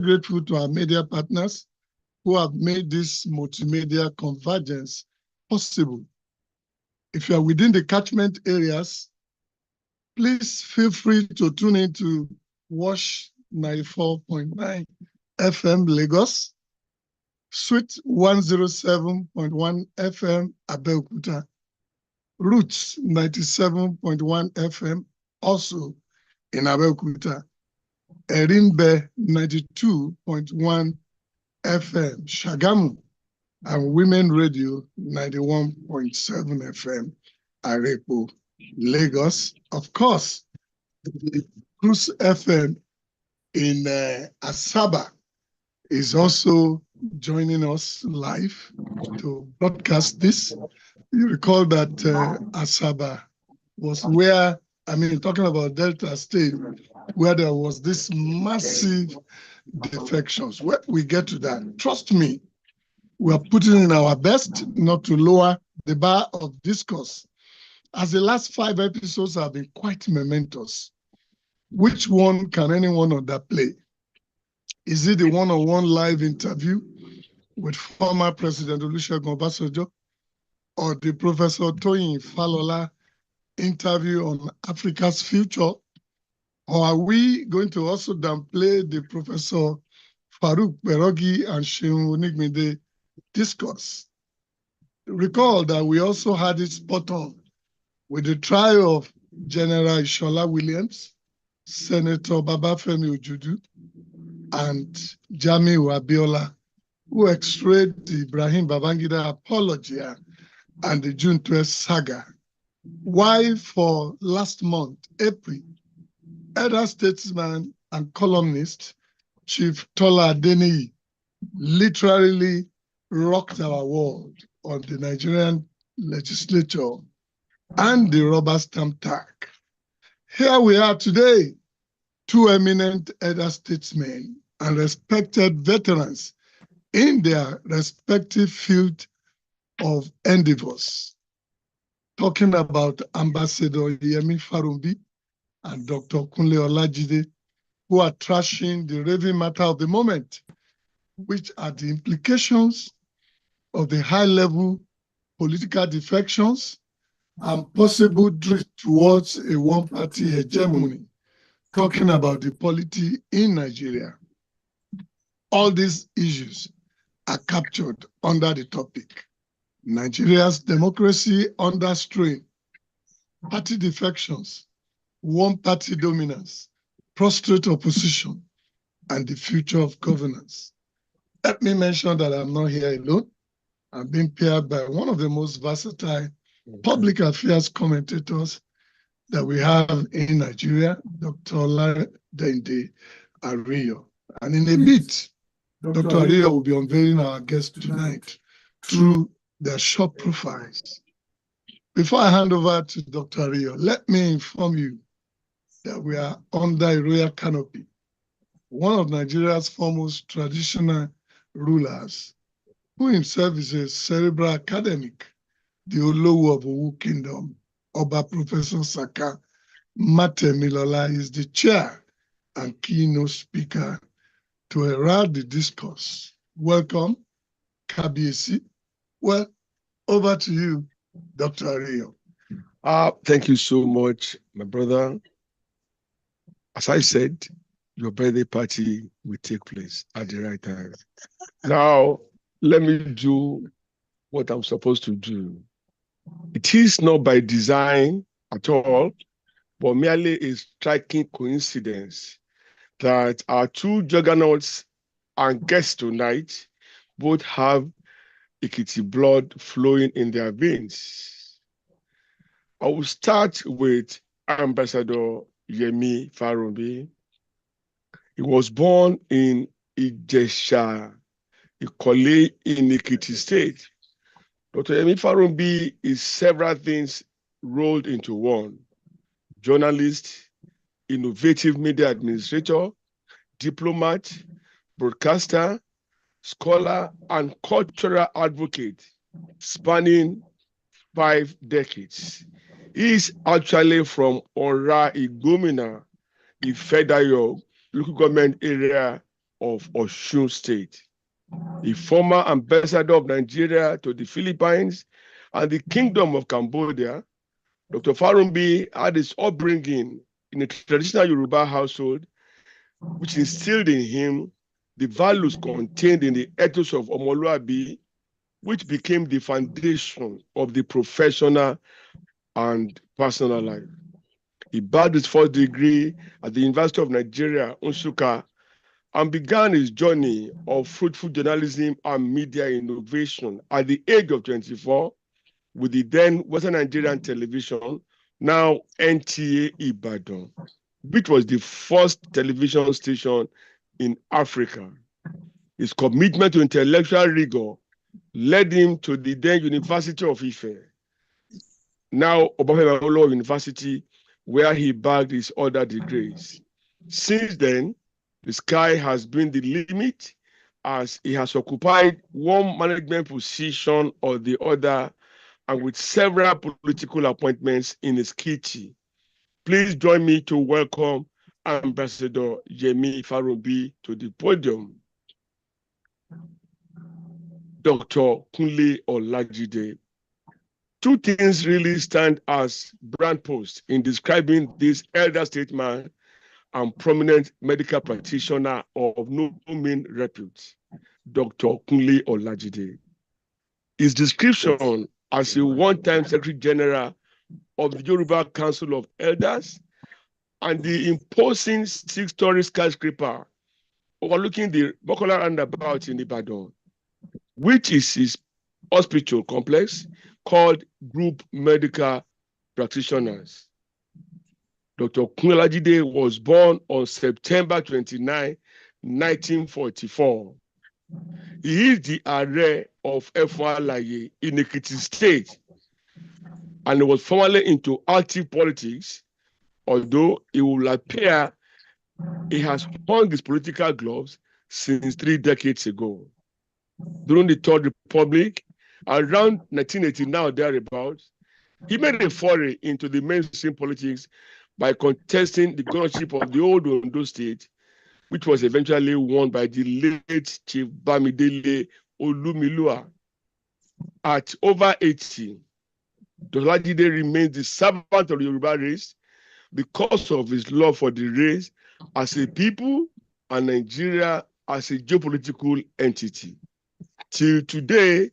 grateful to our media partners who have made this multimedia convergence possible. If you are within the catchment areas, please feel free to tune in to Wash 94.9 FM Lagos, Sweet 107.1 FM Abeokuta, Roots 97.1 FM also in Abeokuta, Erimbe 92.1 FM Shagamu, and Women Radio 91.7 FM Arepo, Lagos. Of course, the Cruise FM in Asaba is also joining us live to broadcast this. You recall that Asaba was where, talking about Delta State, where there was this massive defections. When we get to that, trust me, we are putting in our best not to lower the bar of discourse, as the last 5 episodes have been quite momentous. Which one can anyone underplay? Is it the one-on-one live interview with former President Olusegun Obasanjo, or the Professor Toyin Falola interview on Africa's future? Or are we going to also downplay the Professor Farouk Berogi and Seun Onigbinde discourse? Recall that we also had it spot on with the trial of General Ishola Williams, Senator Babafemi Ojudu, and Jamiu Abiola, who x-rayed the Ibrahim Babangida apology and the June 12th saga. Why for last month, April, elder statesman and columnist Chief Tola Adeniyi literally rocked our world on the Nigerian legislature and the rubber stamp tag. Here we are today, 2 eminent elder statesmen and respected veterans in their respective field of endeavors, talking about Ambassador Yemi Farumbi and Dr. Kunle Olajide, who are trashing the raving matter of the moment, which are the implications of the high-level political defections and possible drift towards a one-party hegemony, talking about the polity in Nigeria. All these issues are captured under the topic, Nigeria's democracy under strain, party defections, one-party dominance, prostrate opposition, and the future of governance. Let me mention that I'm not here alone. I'm being paired by one of the most versatile public affairs commentators that we have in Nigeria, Dr. Oladende Ariyo. And in a bit, Dr. Ariyo will be unveiling our guest tonight through their short profiles. Before I hand over to Dr. Ariyo, let me inform you that we are under a royal canopy. One of Nigeria's foremost traditional rulers, who himself is a cerebral academic, the Olowo of Owu Kingdom, Oba Professor Saka Matemilola, is the chair and keynote speaker to herald the discourse. Welcome, Kabiyesi. Well, over to you, Dr. Ariyo. Thank you so much, my brother. As I said, your birthday party will take place at the right time. Now, let me do what I'm supposed to do. It is not by design at all, but merely a striking coincidence that our 2 juggernauts and guests tonight both have Ekiti blood flowing in their veins. I will start with Ambassador Yemi Farumbi. He was born in Ijesha, Ikole in Ekiti State. Dr. Yemi Farumbi is several things rolled into one: journalist, innovative media administrator, diplomat, broadcaster, scholar, and cultural advocate, spanning 5 decades. He is actually from Ora Igomina, Ifedayo local government area of Osun State, a former ambassador of Nigeria to the Philippines and the Kingdom of Cambodia. Dr. Farunbi had his upbringing in a traditional Yoruba household, which instilled in him the values contained in the ethos of Omoluabi, which became the foundation of the professional and personal life. He bagged his first degree at the University of Nigeria, Nsukka, and began his journey of fruitful journalism and media innovation at the age of 24 with the then Western Nigerian Television, now NTA Ibadan, which was the first television station in Africa. His commitment to intellectual rigor led him to the then University of Ife, now Obafemi Awolowo University, where he bagged his other degrees. Since then, the sky has been the limit as he has occupied one management position or the other and with several political appointments in his kitty. Please join me to welcome Ambassador Yemi Farunbi to the podium. Dr. Kunle Olajide. Two things really stand as brand posts in describing this elder statesman and prominent medical practitioner of no mean repute, Dr. Kunle Olajide. His description as a one-time Secretary General of the Yoruba Council of Elders and the imposing six-story skyscraper overlooking the Bokola roundabout in Ibadan, which is his hospital complex called Group Medical Practitioners. Dr. Kunle Olajide was born on September 29, 1944. He is the Ààrẹ of Efon Alaye in Ekiti State, and he was formerly into active politics, although it will appear he has hung his political gloves since 3 decades ago. During the Third Republic, around 1989 or thereabouts, he made a foray into the mainstream politics by contesting the governorship of the old Ondo State, which was eventually won by the late Chief Bamidele Olumilua. At over 80, Dr. Olajide remains the servant of the Yoruba race because of his love for the race as a people and Nigeria as a geopolitical entity. Till today,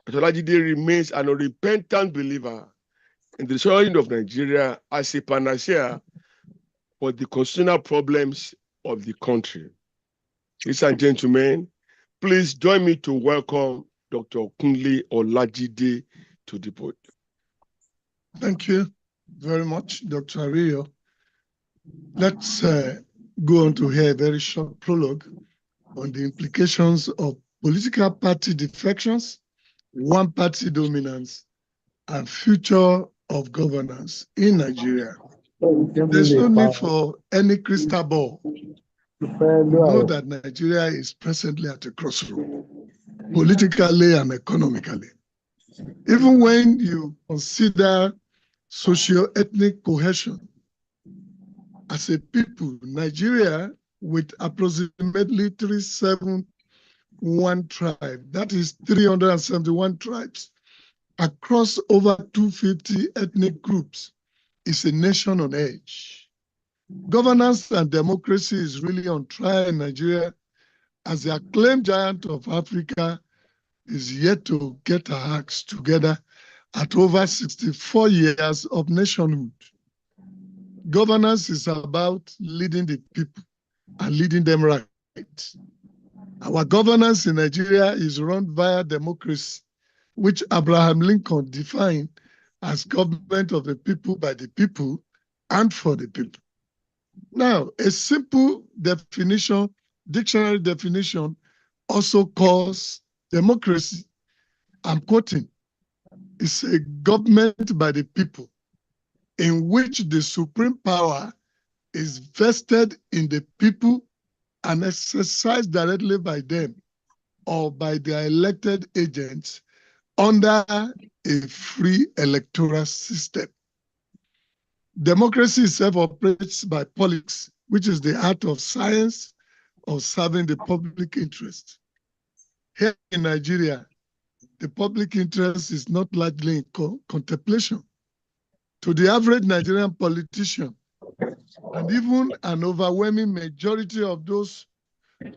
Dr. Olajide remains an unrepentant believer in the restoration of Nigeria as a panacea for the constitutional problems of the country. Ladies and gentlemen, please join me to welcome Dr. Kunle Olajide to the podium. Thank you very much, Dr. Ario. Let's go on to hear a very short prologue on the implications of political party defections, one-party dominance, and future of governance in Nigeria. There's no need for any crystal ball. We know that Nigeria is presently at a crossroad, politically and economically. Even when you consider socio-ethnic cohesion, as a people, Nigeria, with approximately 371 tribes, that is 371 tribes, across over 250 ethnic groups, is a nation on edge. Governance and democracy is really on trial in Nigeria, as the acclaimed giant of Africa is yet to get her acts together at over 64 years of nationhood. Governance is about leading the people and leading them right. Our governance in Nigeria is run via democracy, which Abraham Lincoln defined as government of the people, by the people, and for the people. Now, a simple definition, dictionary definition, also calls democracy, I'm quoting, is a government by the people in which the supreme power is vested in the people and exercised directly by them or by their elected agents under a free electoral system. Democracy itself operates by politics, which is the art of science of serving the public interest. Here in Nigeria, the public interest is not largely in contemplation. To the average Nigerian politician, and even an overwhelming majority of those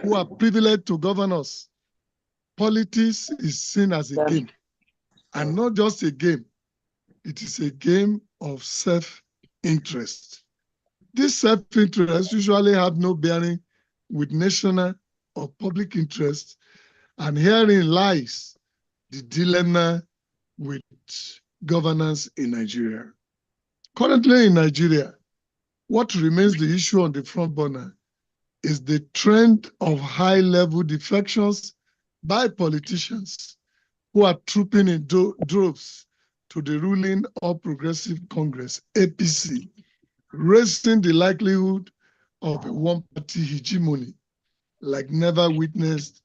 who are privileged to govern us, politics is seen as a game. And not just a game, it is a game of self-interest. This self-interest usually have no bearing with national or public interest, and herein lies the dilemma with governance in Nigeria. Currently in Nigeria, what remains the issue on the front burner is the trend of high-level defections by politicians who are trooping in droves to the ruling All Progressive Congress, APC, raising the likelihood of a one-party hegemony like never witnessed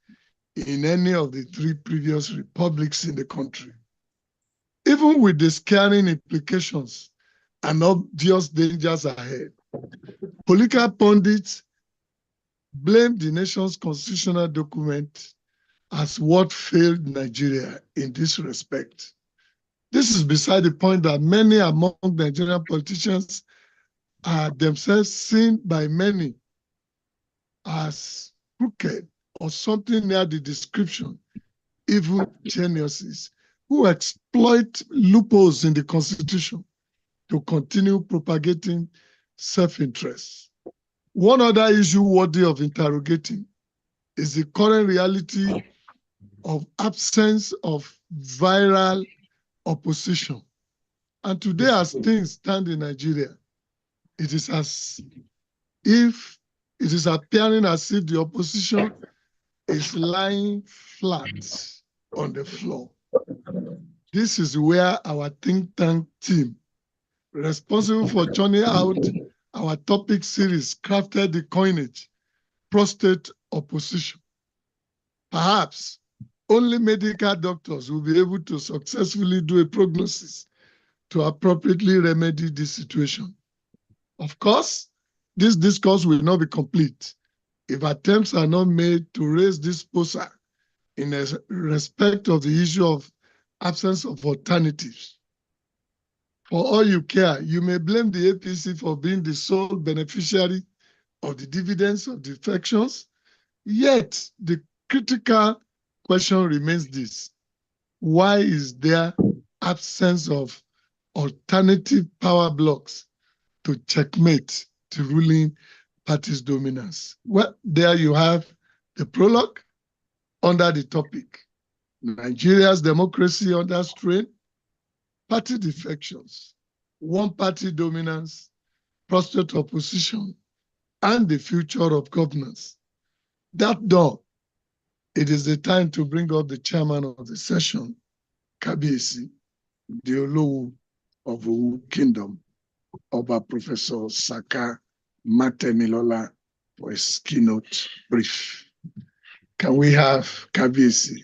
in any of the 3 previous republics in the country. Even with the scaring implications and obvious dangers ahead, political pundits blame the nation's constitutional document as what failed Nigeria in this respect. This is beside the point that many among Nigerian politicians are themselves seen by many as crooked or something near the description, even geniuses who exploit loopholes in the Constitution to continue propagating self-interest. One other issue worthy of interrogating is the current reality of absence of viral opposition. And today, as things stand in Nigeria, it is appearing as if the opposition is lying flat on the floor. This is where our think tank team, responsible for churning out our topic series, crafted the coinage, prostate opposition. Perhaps only medical doctors will be able to successfully do a prognosis to appropriately remedy this situation. Of course, this discourse will not be complete if attempts are not made to raise this poser in respect of the issue of absence of alternatives. For all you care, you may blame the APC for being the sole beneficiary of the dividends of defections, yet the critical question remains this: why is there absence of alternative power blocks to checkmate the ruling party's dominance? Well, there you have the prologue under the topic: Nigeria's democracy under strain, party defections, one-party dominance, prostate opposition, and the future of governance. That done, it is the time to bring up the chairman of the session, Kabiyesi, the Olowu of Owu Kingdom, Oba Professor Saka Matemilola, for his keynote brief. Can we have Kabiyesi?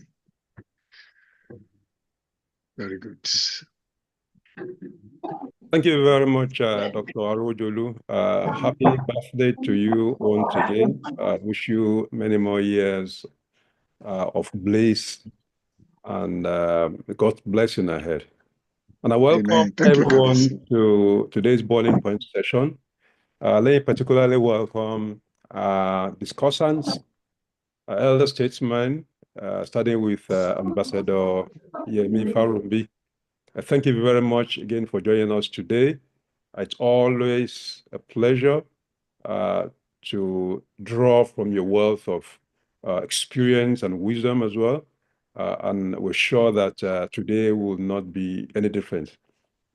Very good. Thank you very much, Dr. Arojolu. Happy birthday to you once again. I wish you many more years of bliss and God's blessing ahead. And I welcome everyone to today's Boiling Point session. Let me particularly welcome discussants, elder statesmen, starting with Ambassador Yemi Farumbi. Thank you very much again for joining us today. It's always a pleasure to draw from your wealth of experience and wisdom as well. And we're sure that today will not be any different.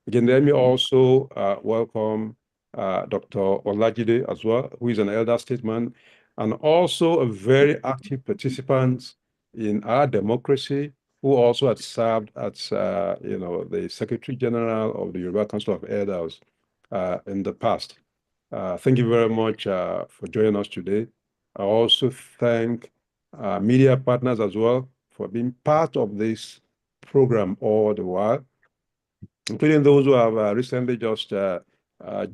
Again, let me also welcome Dr. Olajide as well, who is an elder statesman and also a very active participant in our democracy, who also had served as the Secretary General of the Yoruba Council of Elders in the past. Thank you very much for joining us today. I also thank media partners as well for being part of this program all the while, including those who have recently just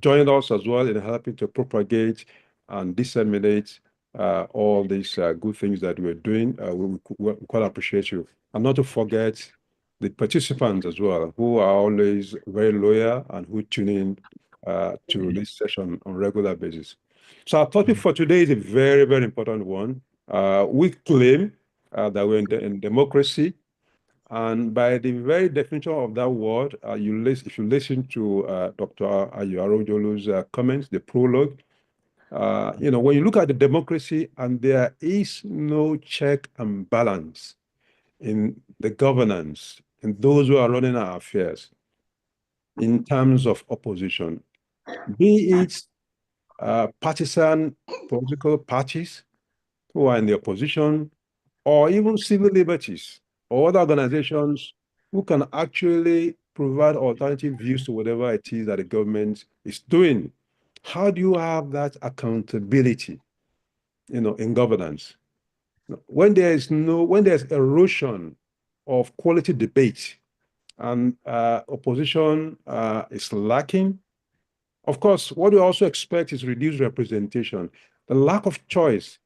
joined us as well in helping to propagate and disseminate all these good things that we're doing. We quite appreciate you. And not to forget the participants as well, who are always very loyal and who tune in to this session on a regular basis. So our topic for today is a very, very important one. We claim that we're in democracy. And by the very definition of that word, if you listen to Dr. Ayo Arojolu's comments, the prologue, when you look at the democracy and there is no check and balance in the governance and those who are running our affairs in terms of opposition, be it partisan political parties who are in the opposition, or even civil liberties or other organizations who can actually provide alternative views to whatever it is that the government is doing. How do you have that accountability, in governance? When there's erosion of quality debate and opposition is lacking, of course, what we also expect is reduced representation, the lack of choice.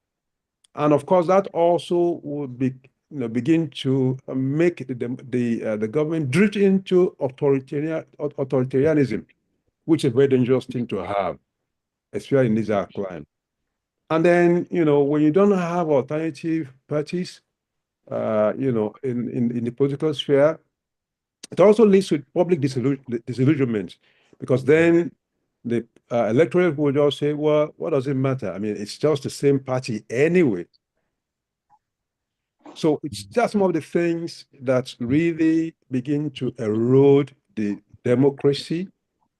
And of course, that also would be, begin to make the government drift into authoritarianism, which is a very dangerous thing to have, especially in this our climate. And then, when you don't have alternative parties, in the political sphere, it also leads to public disillusionment, because then the electorate will just say, well, what does it matter? I mean, it's just the same party anyway. So it's just some of the things that really begin to erode the democracy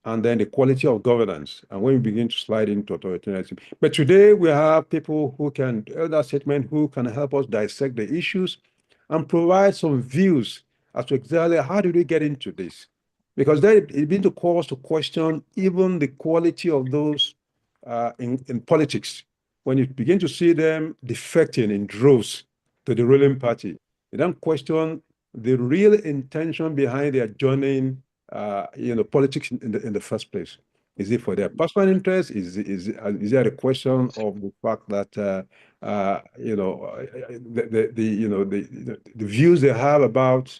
and then the quality of governance. And when we begin to slide into authoritarianism. But today we have people who can, elder statement, who can help us dissect the issues and provide some views as to exactly how did we get into this? Because then it begins to cause to question even the quality of those in politics. When you begin to see them defecting in droves to the ruling party, you don't question the real intention behind their joining politics in the first place. Is it for their personal interest? Is there a question of the fact that the views they have about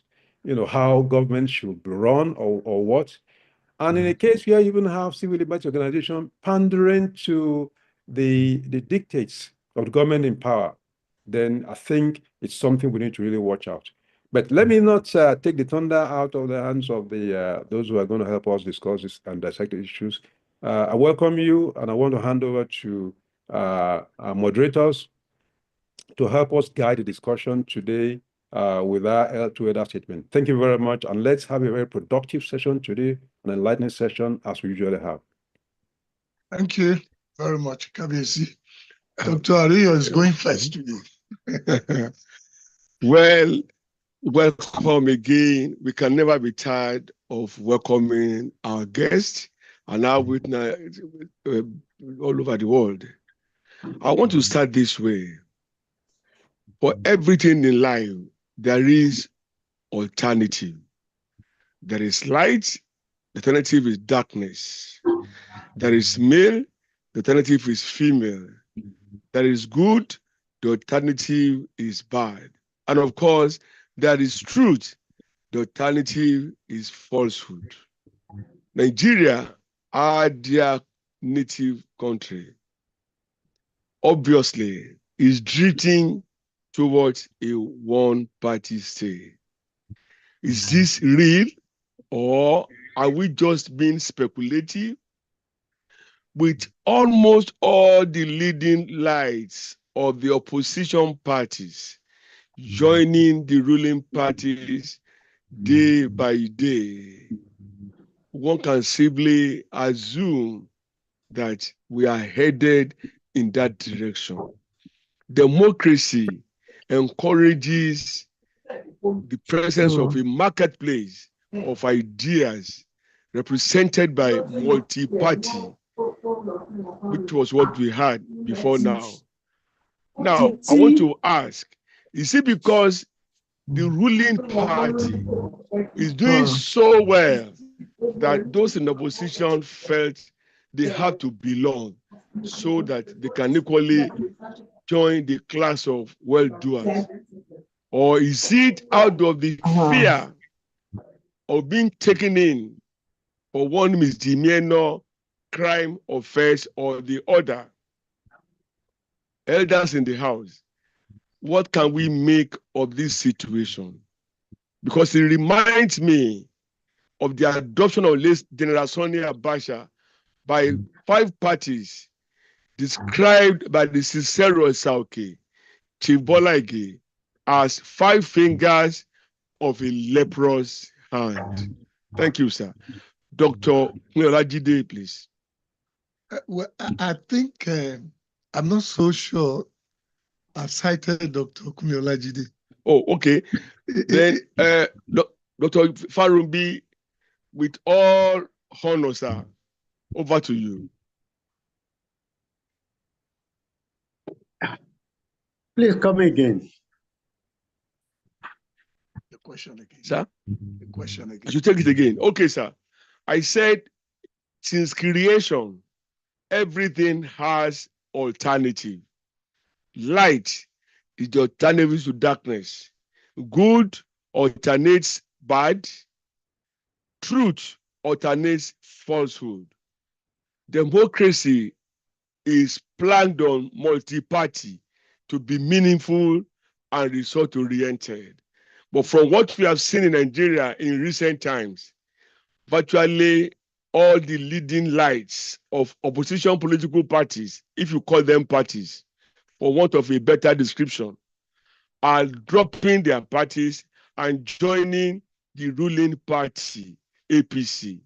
how government should be run or what? And in a case where you even have civil liberty organization pandering to the dictates of the government in power, then I think it's something we need to really watch out. But let me not take the thunder out of the hands of those who are going to help us discuss this and dissect the issues. I welcome you, and I want to hand over to our moderators to help us guide the discussion today with our two elder statement. Thank you very much, and let's have a very productive session today, an enlightening session as we usually have. Thank you very much, Kabiyesi. Dr. Ariyo is going first today. Well, welcome again. We can never be tired of welcoming our guests and our witness all over the world. I want to start this way. For everything in life, there is alternative. There is light, the alternative is darkness. There is male, the alternative is female. There is good, the alternative is bad. And of course, there is truth, the alternative is falsehood. Nigeria are their native country. Obviously, is drifting towards a one-party state. Is this real, or are we just being speculative? With almost all the leading lights of the opposition parties joining the ruling parties day by day, one can safely assume that we are headed in that direction. Democracy encourages the presence of a marketplace of ideas represented by multi-party, which was what we had before now. Now, I want to ask, is it because the ruling party is doing so well that those in opposition felt they had to belong so that they can equally join the class of well-doers? Or is it out of the fear of being taken in for one misdemeanor, crime, offense, or the other? Elders in the house, what can we make of this situation? Because it reminds me of the adoption of late General Sani Abacha by 5 parties described by the Cicero Sauke, Chief Bola Ige, as 5 fingers of a leprous hand. Thank you, sir. Dr. Olajide, please. Well, I think I'm not so sure I've cited Dr. Kumi Olajide. Oh, okay. Then, Dr. Farumbi, with all honor, sir, over to you. Please come again. The question again. Sir? The question I again. should take it again. Okay, sir. I said, since creation, everything has alternative. Light is the alternative to darkness. Good alternates bad. Truth alternates falsehood. Democracy is planned on multi-party to be meaningful and result-oriented. But from what we have seen in Nigeria in recent times, virtually all the leading lights of opposition political parties, if you call them parties, for want of a better description, are dropping their parties and joining the ruling party, APC.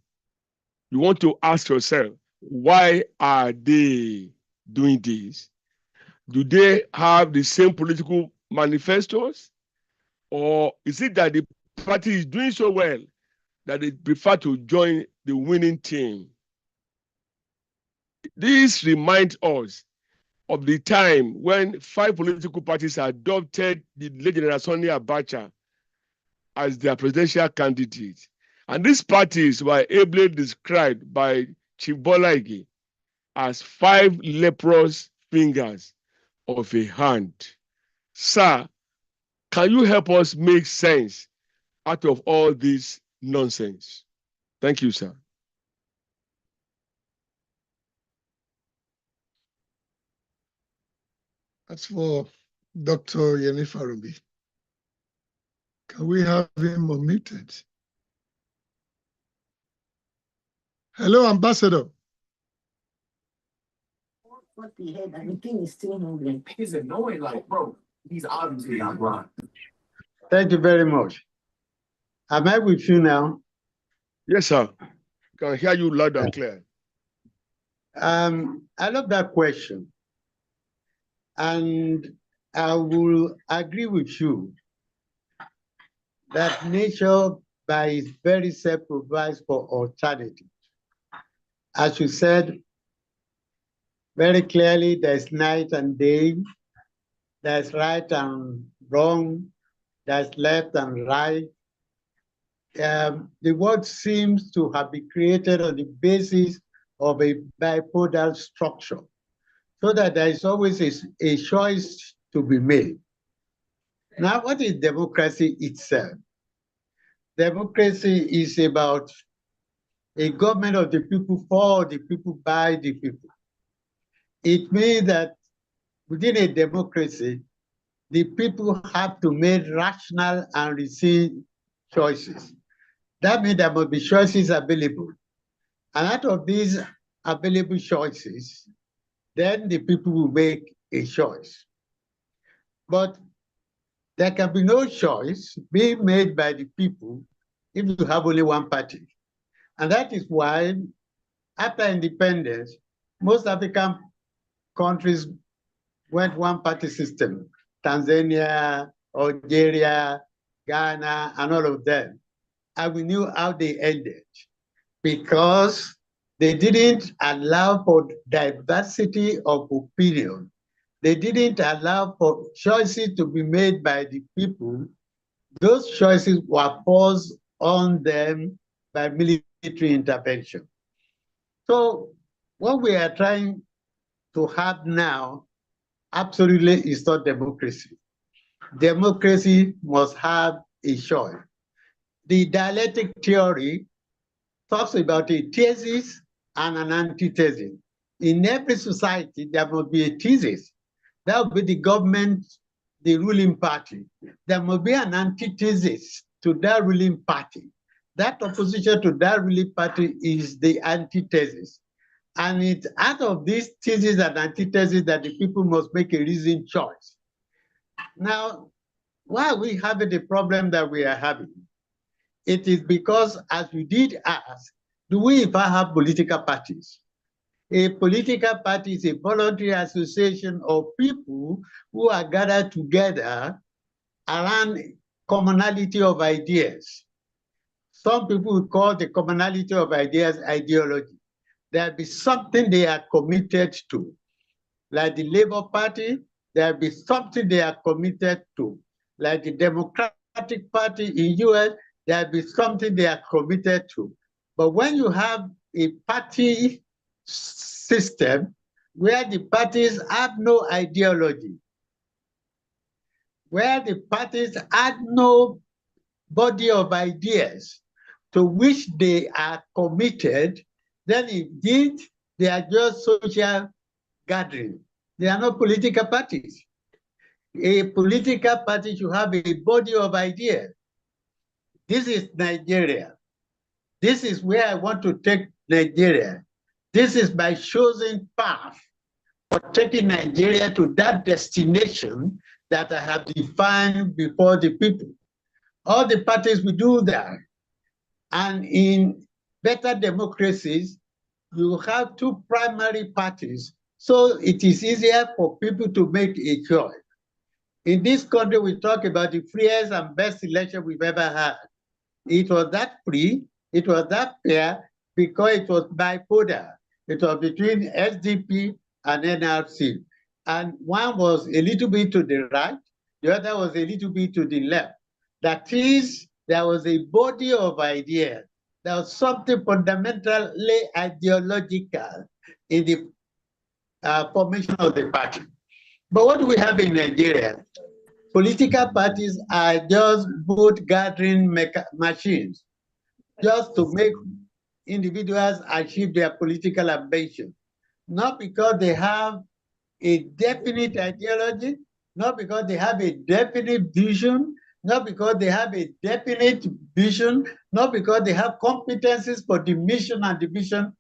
You want to ask yourself, why are they doing this? Do they have the same political manifestos? Or is it that the party is doing so well that they prefer to join the winning team? This reminds us of the time when 5 political parties adopted the late General Sani Abacha as their presidential candidate. And these parties were ably described by Chief Bola Ige as 5 leprous fingers of a hand. Sir, can you help us make sense out of all this nonsense? Thank you, sir. As for Dr. Yemi Farumbi, can we have him unmuted? Hello, Ambassador. What the heck? And the thing is still moving. It's annoying, like, bro, he's obviously not blind. Thank you very much. Am I with you now? Yes, sir. Can hear you loud and clear. I love that question. And I will agree with you that nature by its very self provides for alternatives. As you said very clearly, there's night and day, there's right and wrong, there's left and right. The world seems to have been created on the basis of a bipodal structure, so that there is always a choice to be made. Now, what is democracy itself? Democracy is about a government of the people, for the people, by the people. It means that within a democracy, the people have to make rational and reasoned choices. That means there must be choices available. And out of these available choices, then the people will make a choice. But there can be no choice being made by the people if you have only one party. And that is why, after independence, most African countries went one-party system. Tanzania, Algeria, Ghana, and all of them. And we knew how they ended, because they didn't allow for diversity of opinion. They didn't allow for choices to be made by the people. Those choices were forced on them by military intervention. So what we are trying to have now absolutely is not democracy. Democracy must have a choice. The dialectic theory talks about a thesis and an antithesis. In every society, there must be a thesis. That would be the government, the ruling party. There must be an antithesis to that ruling party. That opposition to that ruling party is the antithesis. And it's out of these thesis and antithesis that the people must make a reasoned choice. Now, why are we having the problem that we are having? It is because, as we did ask, do we even have political parties? A political party is a voluntary association of people who are gathered together around commonality of ideas. Some people would call the commonality of ideas ideology. There'll be something they are committed to. Like the Labour Party, there'll be something they are committed to. Like the Democratic Party in US, there'll be something they are committed to. But when you have a party system where the parties have no ideology, where the parties have no body of ideas to which they are committed, then indeed they are just social gatherings. They are not political parties. A political party should have a body of ideas. This is Nigeria. This is where I want to take Nigeria. This is my chosen path for taking Nigeria to that destination that I have defined before the people. All the parties will do that. And in better democracies, you have two primary parties, so it is easier for people to make a choice. In this country, we talk about the freest and best election we've ever had. It was that free, it was that fair, because it was bipolar. It was between SDP and NRC. And one was a little bit to the right, the other was a little bit to the left. That is, there was a body of ideas. There was something fundamentally ideological in the formation of the party. But what do we have in Nigeria? Political parties are just vote gathering machines, just to make individuals achieve their political ambition. Not because they have a definite ideology, not because they have a definite vision, not because they have a definite vision, not because they have competencies for the mission and the vision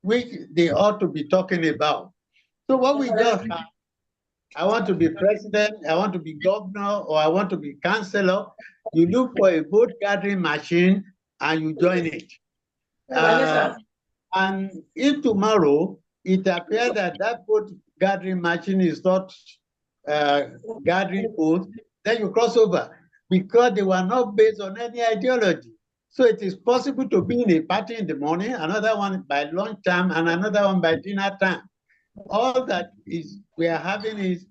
which they ought to be talking about. So what we just have, I want to be president, I want to be governor, or I want to be councillor, you look for a vote gathering machine and you join it. And if tomorrow it appears that that vote gathering machine is not gathering votes, then you cross over, because they were not based on any ideology. So it is possible to be in a party in the morning, another one by lunchtime, and another one by dinner time. All that is we are having is,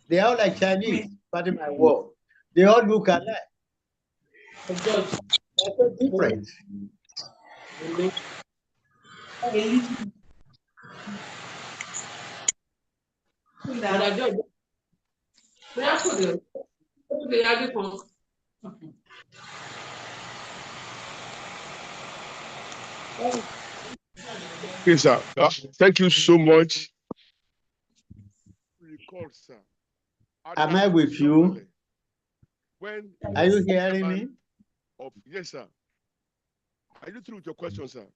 they are like Chinese, pardon my word. They all look alike. They're so different. Yes, sir. Thank you so much. Recall, sir. Am I with you? When Are you hearing me? Yes, sir. Are you through with your question, sir?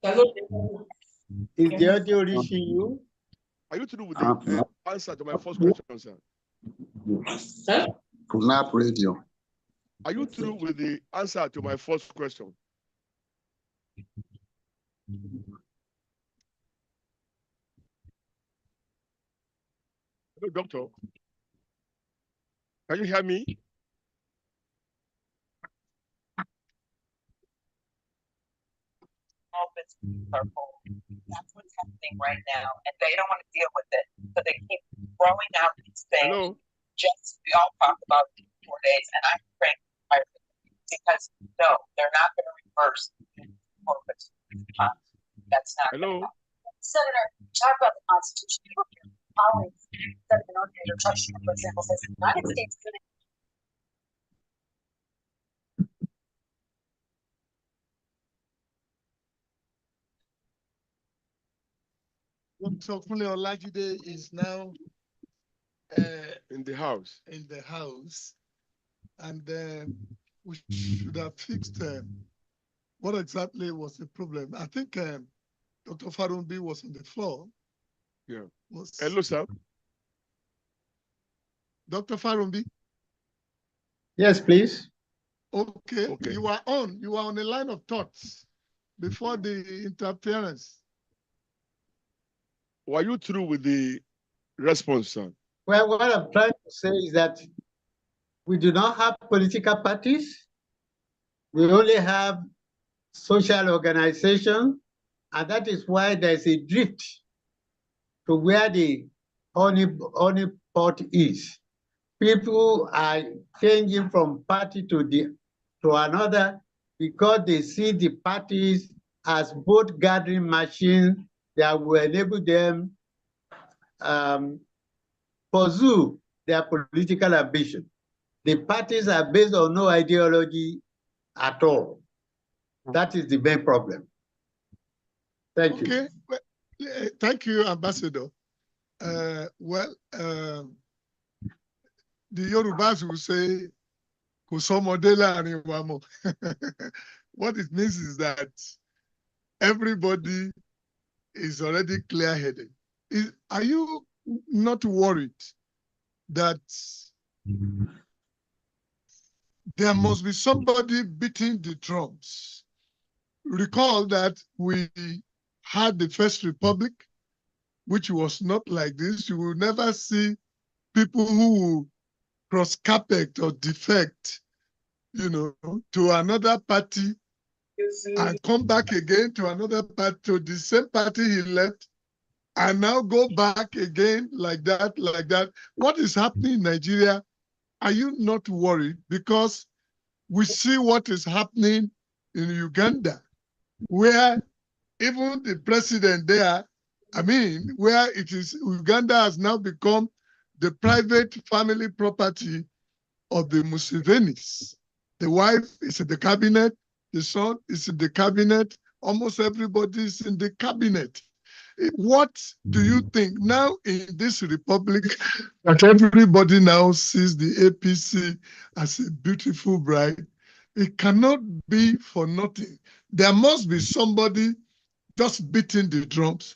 Is the audio reaching you? Are you through with the answer to my first question, sir? Funab Radio. Are you through with the answer to my first question? Hello, doctor. Can you hear me? Purple. That's what's happening right now, and they don't want to deal with it, so they keep throwing out these things. Hello? Just we all talk about 4 days, and I'm praying because no, they're not going to reverse corporate. That's not. Hello? Senator, talk about the Constitution. For example, says the United States could Dr. Kunle Olajide is now In the house. in the house, and we should have fixed what exactly was the problem. I think Dr. Farumbi was on the floor. Yeah. Was Hello, sir. Dr. Farumbi? Yes, please. Okay. Okay. You are on a line of thoughts before the interference. Were you through with the response, sir? Well, what I'm trying to say is that we do not have political parties. We only have social organizations, and that is why there's a drift to where the honey pot is. People are changing from party to another because they see the parties as vote gathering machines that will enable them pursue their political ambition. The parties are based on no ideology at all. That is the main problem. Thank you. Okay. Well, thank you, Ambassador. The Yorubas will say, "Kò sọ́mọdé láàrin wa mọ́." What it means is that everybody is already clear-headed. Are you not worried that there must be somebody beating the drums? Recall that we had the First Republic, which was not like this. You will never see people who cross carpet or defect, to another party and come back again to another party, to the same party he left, and now go back again like that. What is happening in Nigeria? Are you not worried? Because we see what is happening in Uganda, where even the president there, where it is, Uganda has now become the private family property of the Musevenis. The wife is in the cabinet, the son is in the cabinet, almost everybody is in the cabinet. What do you think now in this republic that everybody now sees the APC as a beautiful bride? It cannot be for nothing. There must be somebody just beating the drums.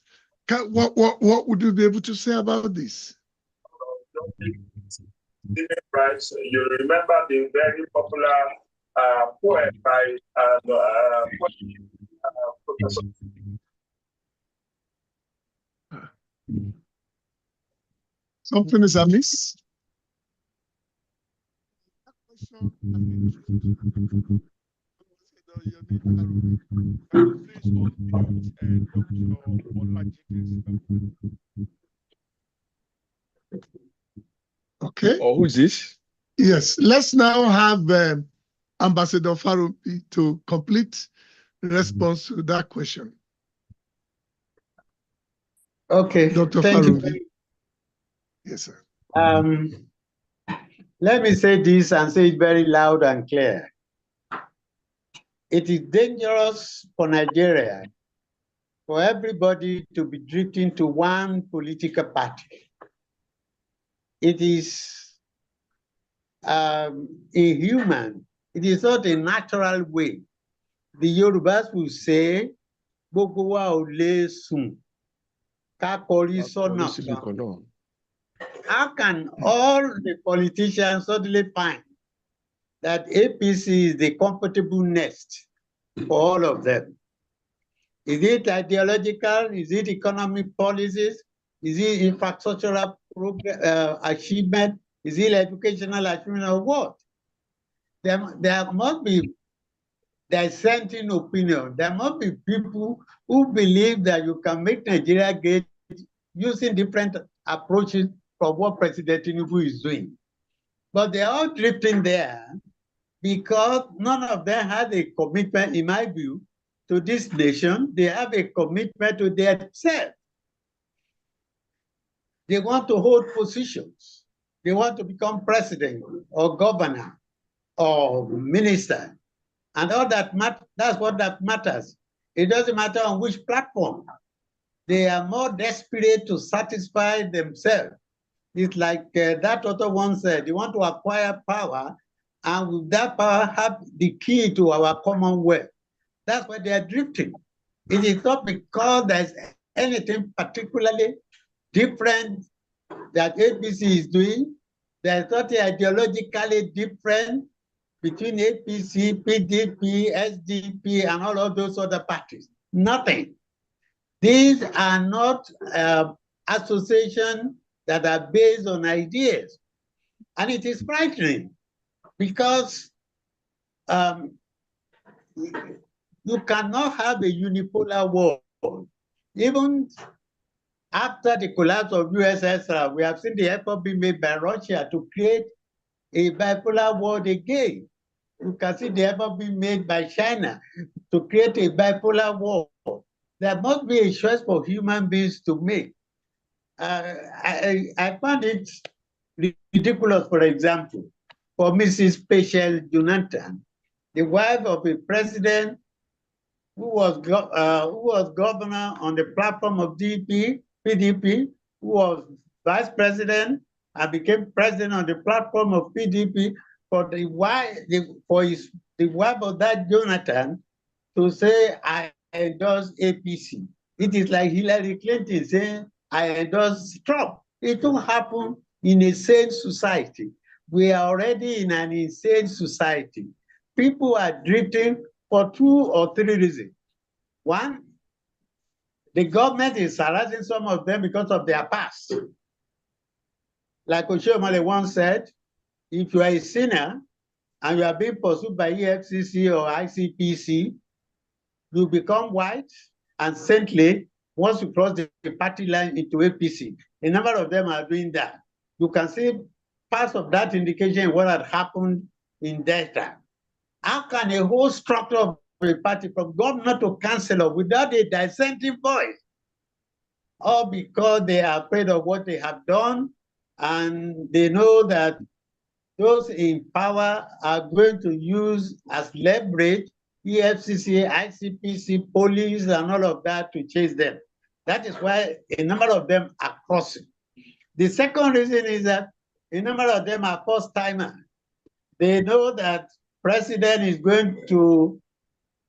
What would you be able to say about this? Price, you remember the very popular poem by Professor. Something is amiss. Okay. Or who is this? Yes. Let's now have Ambassador Farumbi to complete response to that question. Okay. Dr. Thank Farumbi. you. Yes, sir. Let me say this and say it very loud and clear. It is dangerous for Nigeria for everybody to be drifting to one political party. It is inhuman. It is not a natural way. The Yorubas will say, "Gbogbo wa ò lè sùn, ká kọrí sọ́nà kan." How can all the politicians suddenly find that APC is the comfortable nest for all of them? Is it ideological? Is it economic policies? Is it infrastructural achievement? Is it educational achievement or what? There must be dissenting opinion. There must be people who believe that you can make Nigeria great using different approaches from what President Tinubu is doing. But they're all drifting there because none of them has a commitment, in my view, to this nation. They have a commitment to themselves. They want to hold positions. They want to become president or governor or minister. And all that that's what that matters. It doesn't matter on which platform. They are more desperate to satisfy themselves. It's like that author once said, they want to acquire power, and with that power have the key to our commonwealth. That's why they are drifting. It is not because there's anything particularly different that APC is doing. There's nothing ideologically different between APC, PDP, SDP, and all of those other parties. Nothing. These are not associations that are based on ideas. And it is frightening because you cannot have a unipolar world. Even after the collapse of USSR, we have seen the effort being made by Russia to create a bipolar world again. You can see the effort being made by China to create a bipolar world. There must be a choice for human beings to make. I find it ridiculous, for example, for Mrs. Paschal Jonathan, the wife of a president who was governor on the platform of PDP, who was vice president and became president on the platform of PDP, for the wife of that Jonathan to say, I endorse APC. It is like Hillary Clinton saying, I endorse Trump. It won't happen in a sane society. We are already in an insane society. People are drifting for 2 or 3 reasons. One, the government is harassing some of them because of their past. Like Oshiomhole once said, if you are a sinner and you are being pursued by EFCC or ICPC, you become white and saintly once you cross the party line into APC. A number of them are doing that. You can see parts of that indication in what had happened in Delta. How can a whole structure of a party from governor to councillor without a dissenting voice? All because they are afraid of what they have done, and they know that those in power are going to use as leverage EFCC, ICPC, police, and all of that to chase them. That is why a number of them are crossing. The second reason is that a number of them are first-timers. They know that president is going to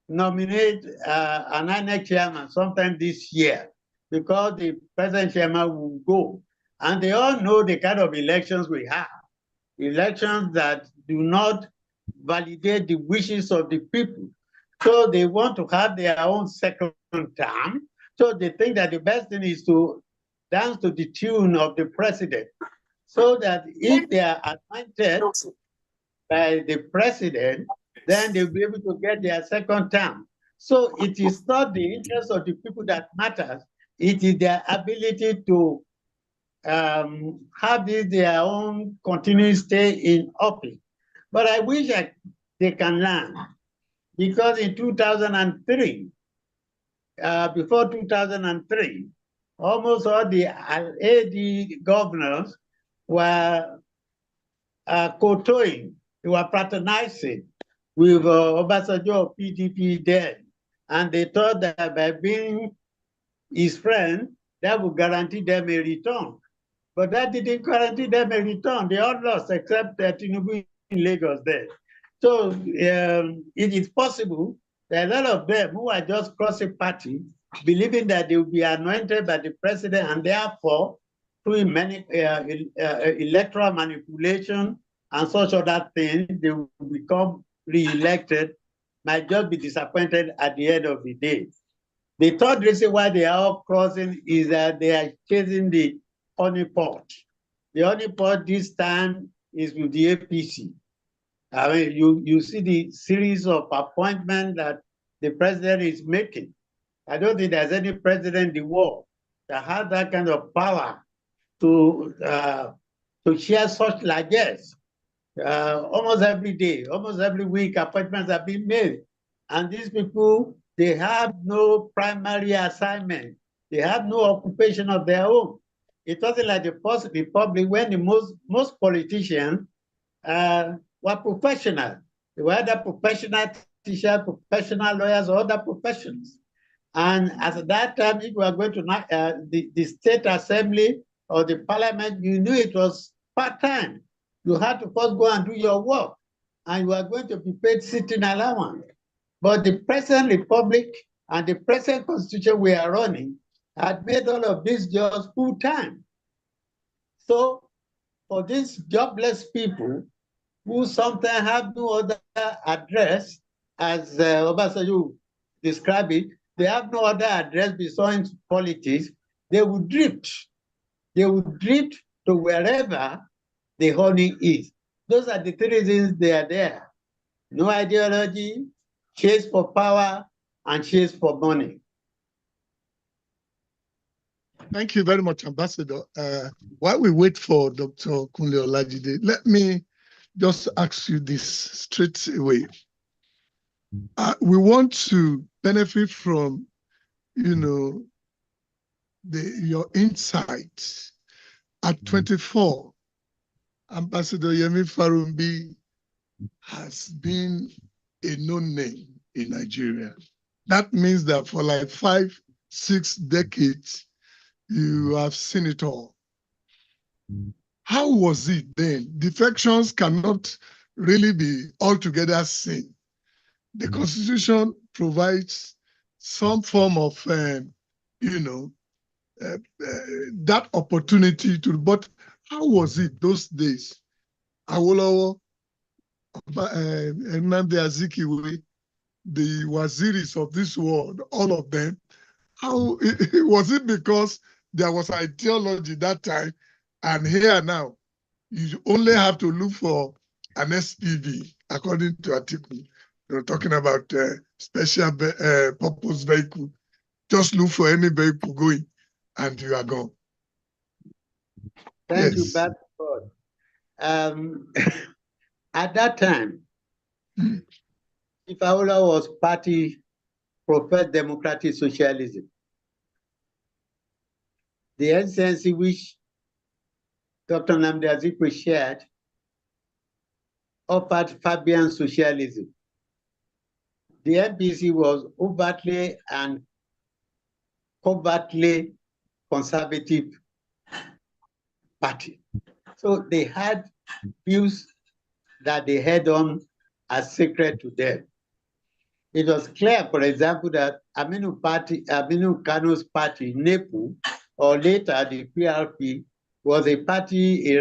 nominate an INEC chairman sometime this year because the president chairman will go. And they all know the kind of elections we have. Elections that do not validate the wishes of the people. So they want to have their own second term. So they think that the best thing is to dance to the tune of the president. So that if they are appointed by the president, then they'll be able to get their second term. So it is not the interest of the people that matters. It is their ability to have their own continuous stay in office. But I wish they can learn, because in 2003, before 2003, almost all the AD governors were kowtowing, they were fraternizing with Obasanjo of PDP then. And they thought that by being his friend, that would guarantee them a return. But that didn't guarantee them a return. They all lost, except Tinubu in Lagos there. So it is possible that a lot of them who are just crossing party, believing that they will be anointed by the president, and therefore, through many electoral manipulation and such other things, they will become re-elected, might just be disappointed at the end of the day. The third reason why they are all crossing is that they are chasing the honeypot. The honeypot this time is with the APC. I mean, you see the series of appointments that the president is making. I don't think there's any president in the world that has that kind of power to share such largesse. Almost every day, almost every week, appointments are being made. And these people, they have no primary assignment. They have no occupation of their own. It wasn't like the First Republic when the most politicians were professional. They were either professional teachers, professional lawyers, or other professions. And at that time, if you were going to the state assembly or the parliament, you knew it was part-time. You had to first go and do your work, and you are going to be paid sitting allowance. But the present republic and the present constitution we are running had made all of these jobs full-time. So for these jobless people who sometimes have no other address, as Obasanjo described it, they have no other address besides politics, they would drift. They would drift to wherever the honey is. Those are the three reasons they are there. No ideology, chase for power, and chase for money. Thank you very much, Ambassador. While we wait for Dr. Kunle Olajide, let me just ask you this straight away. We want to benefit from, your insights. At 24, Ambassador Yemi Farumbi has been a known name in Nigeria. That means that for like 5-6 decades, you have seen it all. How was it then? Defections cannot really be altogether seen. The Constitution provides some form of, that opportunity to, but how was it those days? Awolowo, Nnamdi Azikiwe, the Waziris of this world, all of them, how was it because there was ideology that time, and here now, you only have to look for an SPV, according to article. You're talking about special purpose vehicle. Just look for any vehicle going, and you are gone. Thank you, Bad God. At that time, if Awolowo was party professed democratic socialism, the NCNC which Dr. Nnamdi Azikiwe shared offered Fabian socialism. The NPC was overtly and covertly conservative party. So they had views that they had on as sacred to them. It was clear, for example, that Aminu Kano's party, NEPU, or later the PRP, was a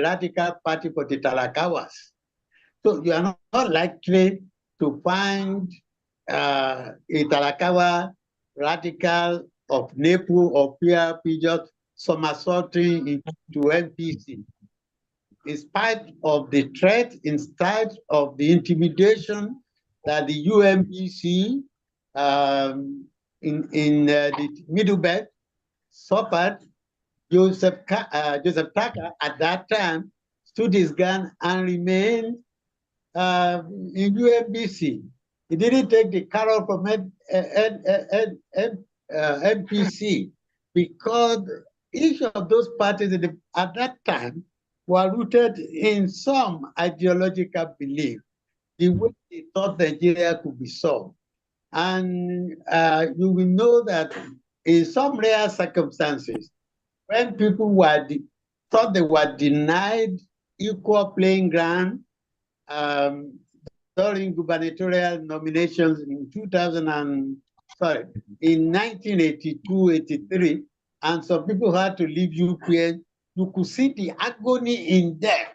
radical party for the Talakawas. So you are not likely to find a Talakawa radical of NEPU or PRP just somersaulting into NPC. In spite of the threat, in spite of the intimidation that the UMPC in the Middle Belt suffered, Joseph Taka at that time stood his gun and remained in UMPC. He didn't take the carrot from MPC because each of those parties at that time were rooted in some ideological belief, the way they thought Nigeria could be solved. And you will know that in some rare circumstances, when people thought they were denied equal playing ground during gubernatorial nominations in 1982-83, and some people had to leave UPN, you could see the agony in them.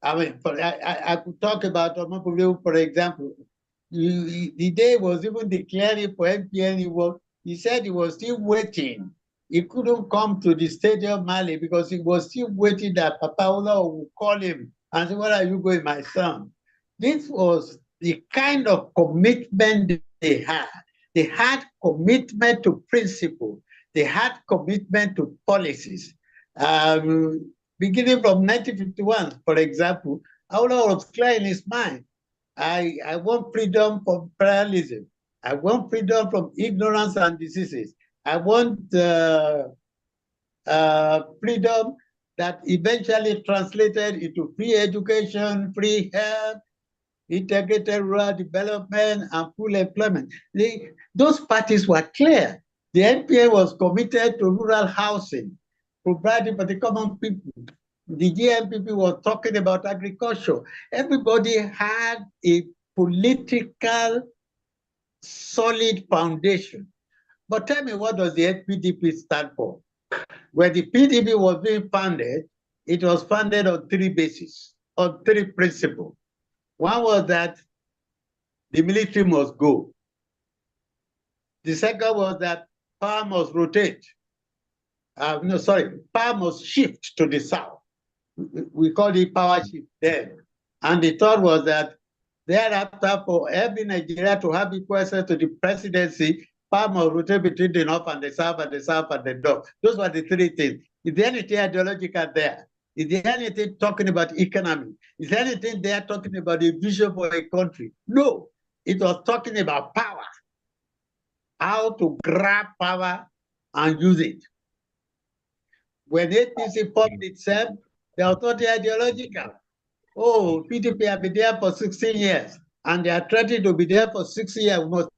I mean, I could talk about Omopolio, for example. The day was even declaring for MPN, he said he was still waiting. He couldn't come to the Stadium Mali because he was still waiting that Papa Awolowo would call him and say, "Where are you going, my son?" This was the kind of commitment they had. They had commitment to principle. They had commitment to policies. Beginning from 1951, for example, Awolowo was clear in his mind. I want freedom from pluralism. I want freedom from ignorance and diseases. I want freedom that eventually translated into free education, free health, integrated rural development, and full employment. Those parties were clear. The NPA was committed to rural housing, providing for the common people. The GNPP was talking about agriculture. Everybody had a political solid foundation. But tell me, what does the PDP stand for? When the PDP was being founded, it was founded on three bases, on three principles. One was that the military must go. The second was that power must rotate. Power must shift to the south. We called it power shift then. And the third was that thereafter, for every Nigeria to have equal access to the presidency, power must rotate between the north and the south and the south and the north. Those were the three things. Is there anything ideological there? Is there anything talking about economy? Is there anything there talking about a vision for a country? No, it was talking about power, how to grab power and use it. When APC formed itself, they were totally ideological. Oh, PDP have been there for 16 years, and they are threatening to be there for 6 years. We must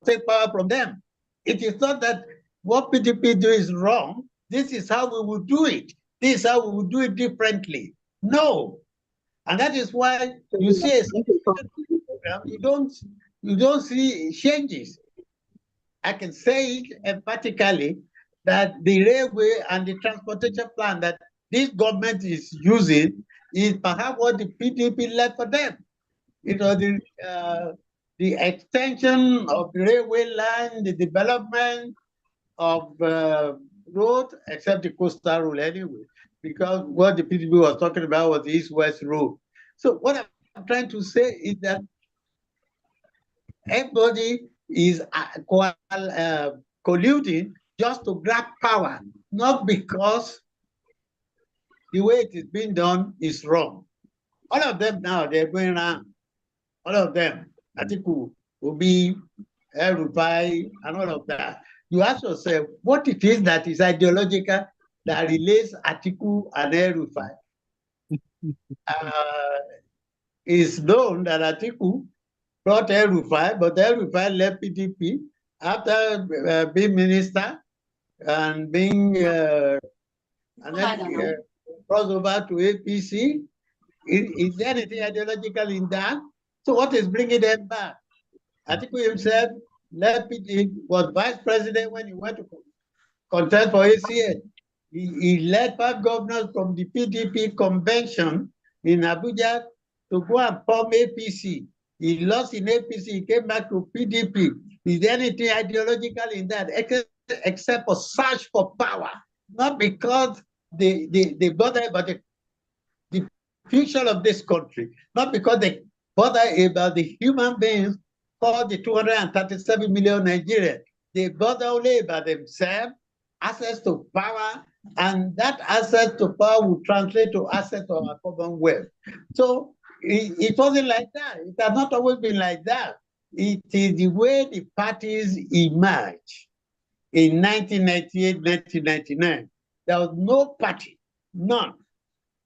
take power from them. It is not that what PDP do is wrong. This is how we will do it. This is how we will do it differently. No. And that is why you see you don't see changes. I can say it emphatically that the railway and the transportation plan that this government is using is perhaps what the PDP left for them. It was the extension of the railway line, the development of road, except the coastal road anyway, because what the PDP was talking about was the East-West road. So what I'm trying to say is that everybody is colluding just to grab power, not because the way it is being done is wrong. All of them now, they're going around. All of them, Atiku, Obi, El-Rufai, and all of that. You ask yourself what it is that is ideological that relates Atiku and El-Rufai. It's known that Atiku brought El-Rufai, but El-Rufai left PDP after being minister and being and then crossed over to APC. Is there anything ideological in that? So what is bringing them back? Atiku himself left PDP, was vice president when he went to contest for ACN. He led 5 governors from the PDP convention in Abuja to go and form APC. He lost in APC, he came back to PDP. Is there anything ideological in that, except for search for power? Not because they bother about the future of this country, not because they bother about the human beings called the 237 million Nigerians. They bother only about themselves, access to power, and that access to power will translate to access to our commonwealth. So it wasn't like that. It has not always been like that. It is the way the parties emerged in 1998, 1999. There was no party, none,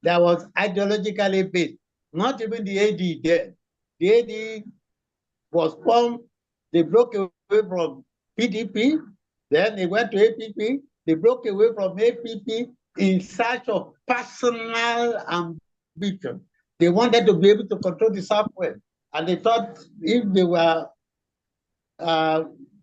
that was ideologically based, not even the AD then. The AD was formed, they broke away from PDP, then they went to APP, they broke away from APP in search of personal ambition. They wanted to be able to control the Southwest, and they thought if they were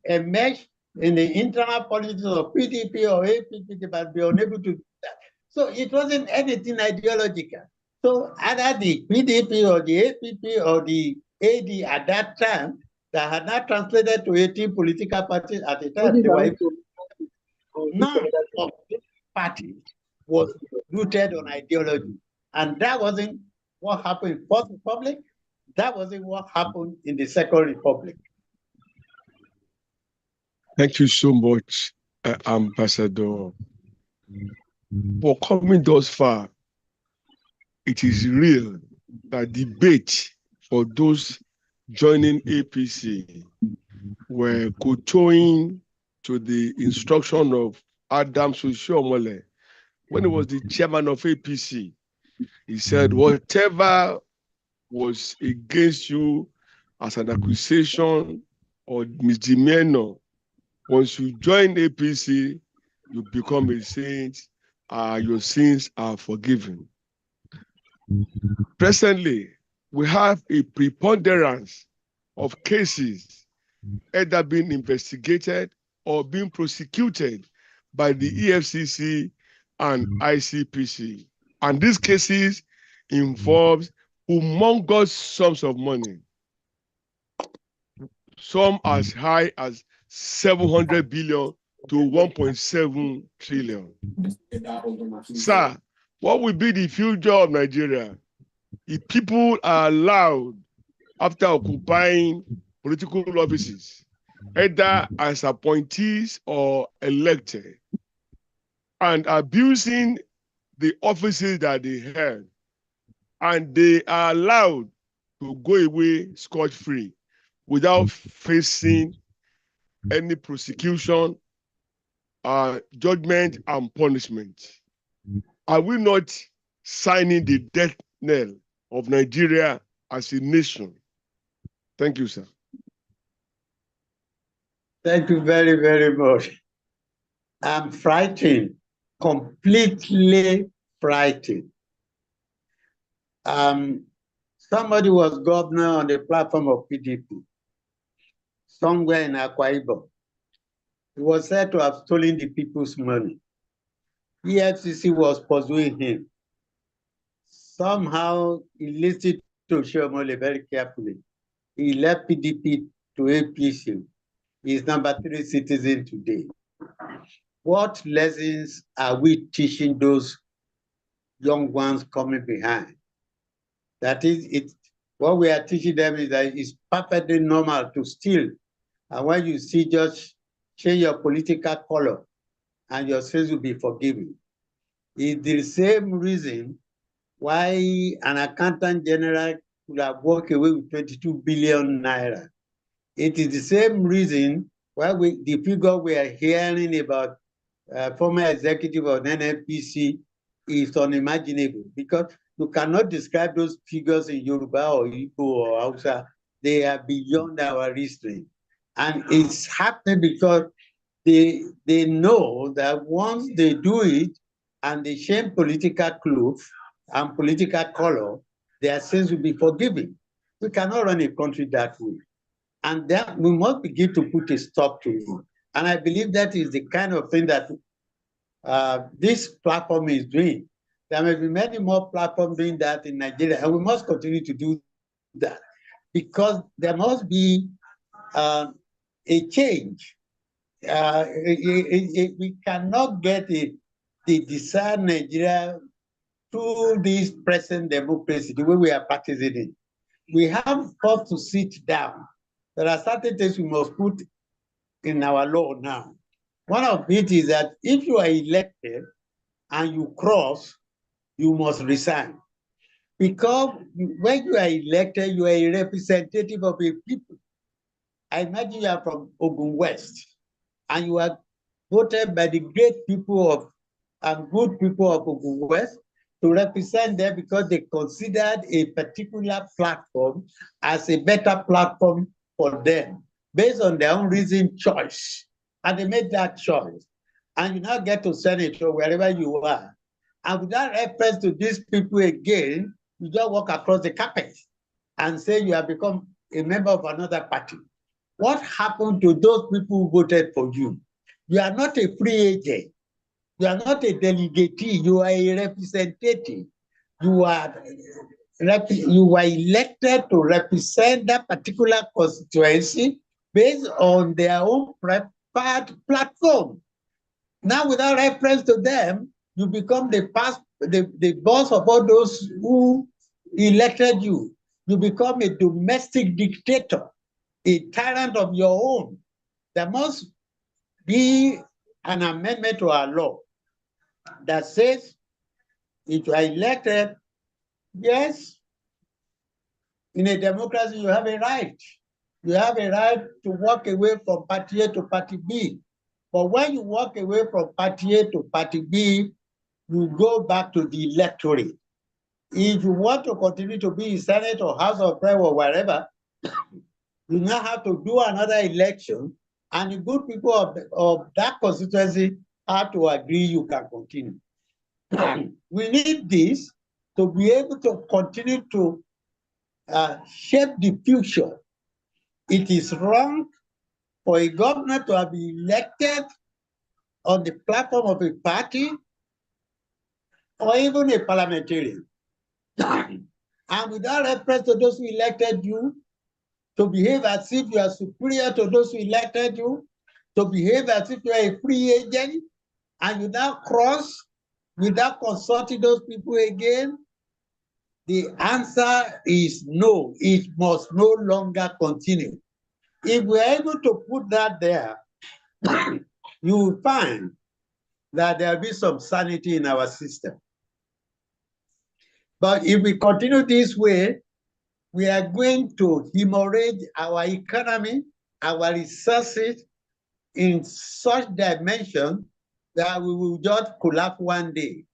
enmeshed in the internal politics of PDP or APP, they might be unable to do that. So it wasn't anything ideological. So either the PDP or the APP or the AD at that time that had not translated to 18 political parties at the time, they were none of this party was rooted on ideology. And that wasn't what happened in First Republic. That wasn't what happened in the Second Republic. Thank you so much, Ambassador. For coming thus far, it is real that debate for those joining APC were kowtowing to the instruction of Adams Oshiomhole when he was the chairman of APC, he said, whatever was against you as an accusation or misdemeanor, once you join APC, you become a saint, your sins are forgiven. Presently, we have a preponderance of cases either being investigated or being prosecuted by the EFCC and ICPC. And these cases involve humongous sums of money, some as high as 700 billion to 1.7 trillion. Sir, what will be the future of Nigeria if people are allowed, after occupying political offices, either as appointees or elected, and abusing the offices that they held, and they are allowed to go away scot-free without facing any prosecution, judgment, and punishment? Are we not signing the death knell of Nigeria as a nation? Thank you, sir. Thank you very, very much. I'm frightened, completely frightened. Somebody was governor on the platform of PDP, somewhere in Akwa Ibom. He was said to have stolen the people's money. EFCC was pursuing him. Somehow, he listened to Shomole very carefully. He left PDP to APC. He is number 3 citizen today. What lessons are we teaching those young ones coming behind? That is, what we are teaching them is that it's perfectly normal to steal. And when you see, just change your political color and your sins will be forgiven. It's the same reason why an accountant general could have walked away with 22 billion naira. It is the same reason why the figure we are hearing about former executive of NNPC is unimaginable, because you cannot describe those figures in Yoruba or Igbo or Hausa. They are beyond our restraint. And it's happening because they know that once they do it and they shame political clothes and political color, their sins will be forgiven. We cannot run a country that way. And then we must begin to put a stop to it. And I believe that is the kind of thing that this platform is doing. There may be many more platforms doing that in Nigeria, and we must continue to do that, because there must be a change. We cannot get the desired Nigeria through this present democracy, the way we are practicing it. We have got to sit down. There are certain things we must put in our law now. One of it is that if you are elected and you cross, you must resign. Because when you are elected, you are a representative of a people. I imagine you are from Ogun West, and you are voted by the great people and good people of Ogun West to represent them because they considered a particular platform as a better platform for them, based on their own reasoned choice. And they made that choice. And you now get to Senate or wherever you are. And without reference to these people again, you just walk across the carpet and say you have become a member of another party. What happened to those people who voted for you? You are not a free agent. You are not a delegatee. You are a representative. You are elected to represent that particular constituency based on their own preferred platform. Now, without reference to them, you become the boss of all those who elected you. You become a domestic dictator, a tyrant of your own. There must be an amendment to our law that says if you are elected, yes, in a democracy, you have a right. You have a right to walk away from party A to party B. But when you walk away from party A to party B, you go back to the electorate. If you want to continue to be in Senate or House of Rep or wherever, you now have to do another election, and the good people of that constituency have to agree you can continue. We need this to be able to continue to shape the future. It is wrong for a governor to have been elected on the platform of a party or even a parliamentarian. And without reference to those who elected you, to behave as if you are superior to those who elected you, to behave as if you are a free agent, and you now cross without consulting those people again, the answer is no. It must no longer continue. If we're able to put that there, you will find that there will be some sanity in our system. But if we continue this way, we are going to hemorrhage our economy, our resources in such dimension that we will just collapse one day.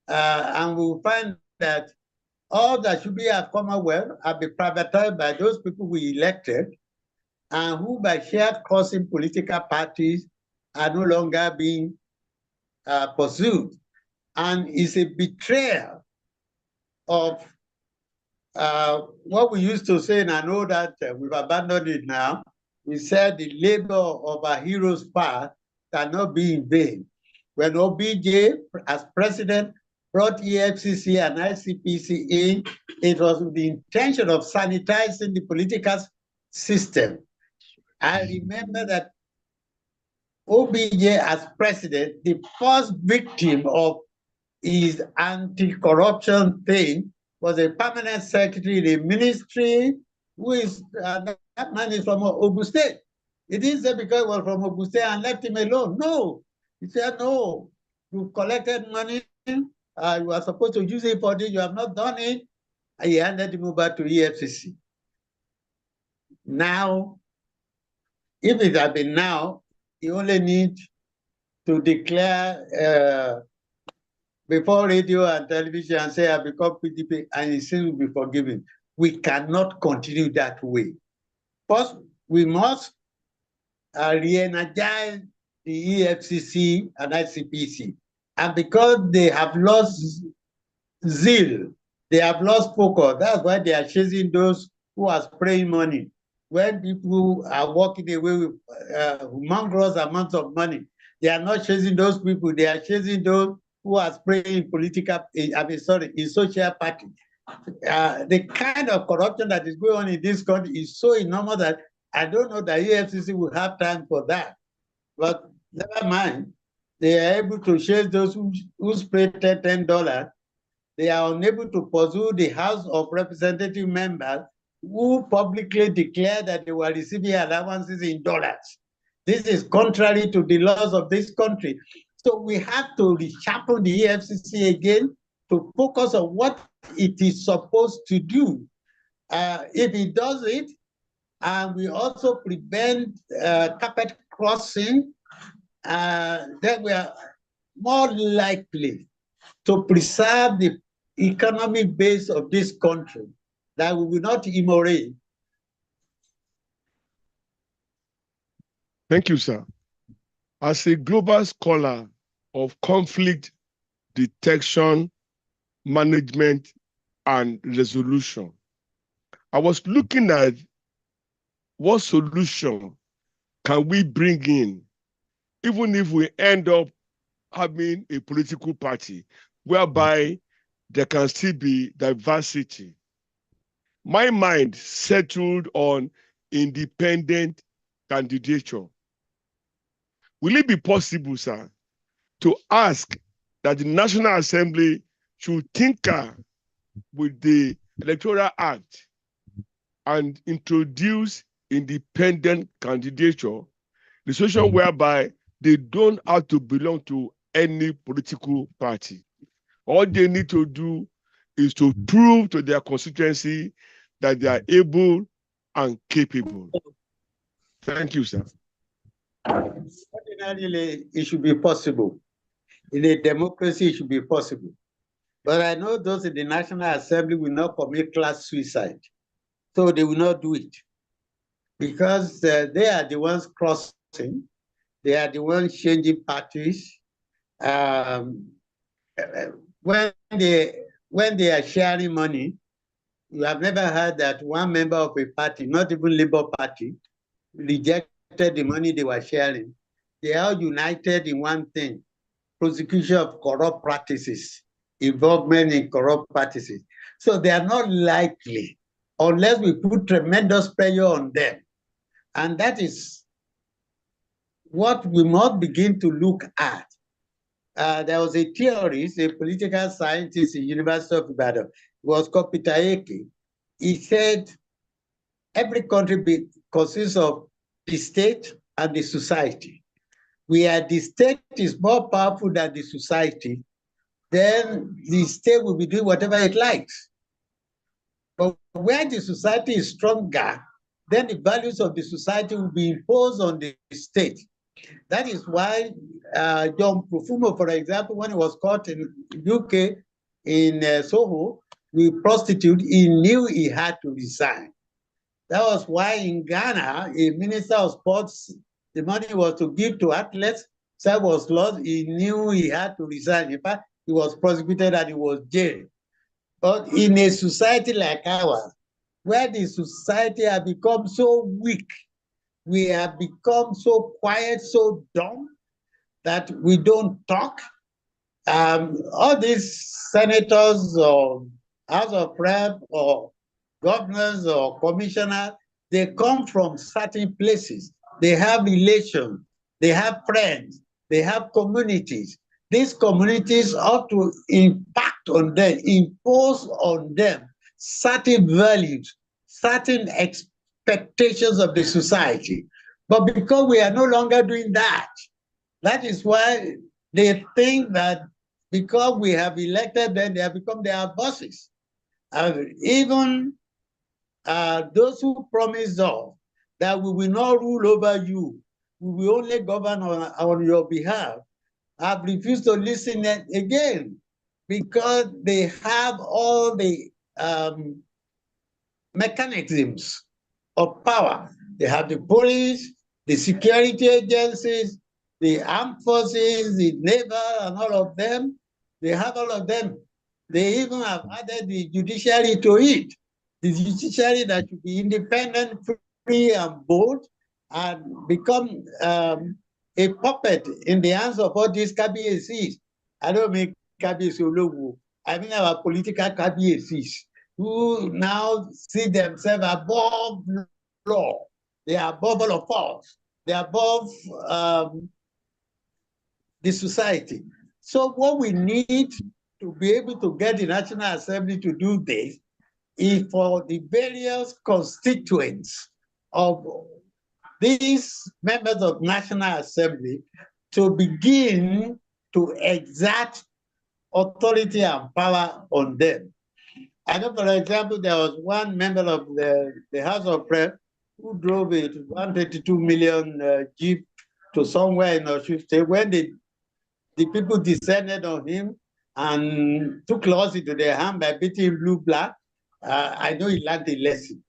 And we will find that all that should be at Commonwealth have been privatized by those people we elected, and who by shared crossing political parties are no longer being pursued. And it's a betrayal of what we used to say, and I know that we've abandoned it now. We said the labor of our heroes past cannot be in vain. When OBJ, as president, brought EFCC and ICPC in, it was with the intention of sanitizing the political system. I remember that OBJ, as president, the first victim of his anti-corruption thing was a permanent secretary in the ministry, who is, that man is from Ogun State. He didn't say because he was from Ogun State and left him alone. No, he said, no, you collected money, you are supposed to use it for this, you have not done it, and he handed him over to EFCC. Now, if it had been now, you only need to declare before radio and television and say, I become PDP, and he still will be forgiven. We cannot continue that way. First, we must re-energize the EFCC and ICPC. And because they have lost zeal, they have lost focus. That's why they are chasing those who are spraying money. When people are walking away with humongous amounts of money, they are not chasing those people. They are chasing those who are spraying political, in social party. The kind of corruption that is going on in this country is so enormous that I don't know that EFCC will have time for that. But never mind, they are able to chase those who spray $10. They are unable to pursue the House of Representative members who publicly declared that they were receiving allowances in dollars. This is contrary to the laws of this country. So we have to reshuffle the EFCC again to focus on what it is supposed to do. If it does it, and we also prevent carpet crossing, then we are more likely to preserve the economic base of this country, that we will not immorate. Thank you, sir. As a global scholar of conflict detection, management, and resolution, I was looking at what solution can we bring in, even if we end up having a political party whereby there can still be diversity. My mind settled on independent candidature. Will it be possible, sir, to ask that the National Assembly should tinker with the Electoral Act and introduce independent candidature, the situation whereby they don't have to belong to any political party? All they need to do is to prove to their constituency that they are able and capable. Thank you, sir. Ordinarily, it should be possible. In a democracy, it should be possible. But I know those in the National Assembly will not commit class suicide. So they will not do it. Because they are the ones crossing, they are the ones changing parties. When they are sharing money, you have never heard that one member of a party, not even Labour Party, rejected the money they were sharing. They are united in one thing: prosecution of corrupt practices, involvement in corrupt practices. So they are not likely, unless we put tremendous pressure on them. And that is what we must begin to look at. There was a theorist, a political scientist in University of Ibadan, it was called Peter Eke. He said, every country consists of the state and the society. Where the state is more powerful than the society, then the state will be doing whatever it likes. But where the society is stronger, then the values of the society will be imposed on the state. That is why John Profumo, for example, when he was caught in UK in Soho with prostitute, he knew he had to resign. That was why in Ghana, a minister of sports, the money was to give to athletes, so was lost. He knew he had to resign. In fact, he was prosecuted and he was jailed. But in a society like ours, where the society has become so weak, we have become so quiet, so dumb, that we don't talk. All these senators or House of Rep or governors or commissioners, they come from certain places. They have relations, they have friends, they have communities. These communities ought to impact on them, impose on them certain values, certain expectations of the society. But because we are no longer doing that, that is why they think that because we have elected them, they have become their bosses. Even those who promised us that we will not rule over you, we will only govern on your behalf, have refused to listen again because they have all the mechanisms of power. They have the police, the security agencies, the armed forces, the naval, and all of them. They have all of them. They even have added the judiciary to it. The judiciary that should be independent, free, and bold, and become a puppet in the hands of all these KBACs. I don't mean KBAC Olowu. I mean our political KBACs, who now see themselves above law. They are above all of us. They are above the society. So what we need to be able to get the National Assembly to do this is for the various constituents of these members of National Assembly to begin to exert authority and power on them. I know, for example, there was one member of the House of Rep who drove a 132 million Jeep to somewhere in Osun State. When the people descended on him and took laws into their hand by beating him blue-black, I know he learned a lesson.